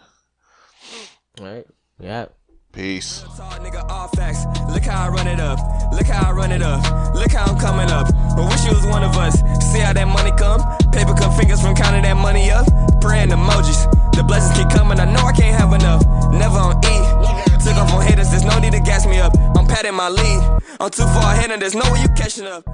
Alright. Yeah. Peace. Nigga, all facts. Look how I run it up. Look how I run it up. Look how I'm coming up. I wish you was one of us. See how that money come? Paper cut fingers from counting that money up. Praying emojis. The blessings keep coming. I know I can't have enough. Never on E. Took off on haters. There's no need to gas me up. I'm patting my lead. I'm too far ahead and there's no way you catching up.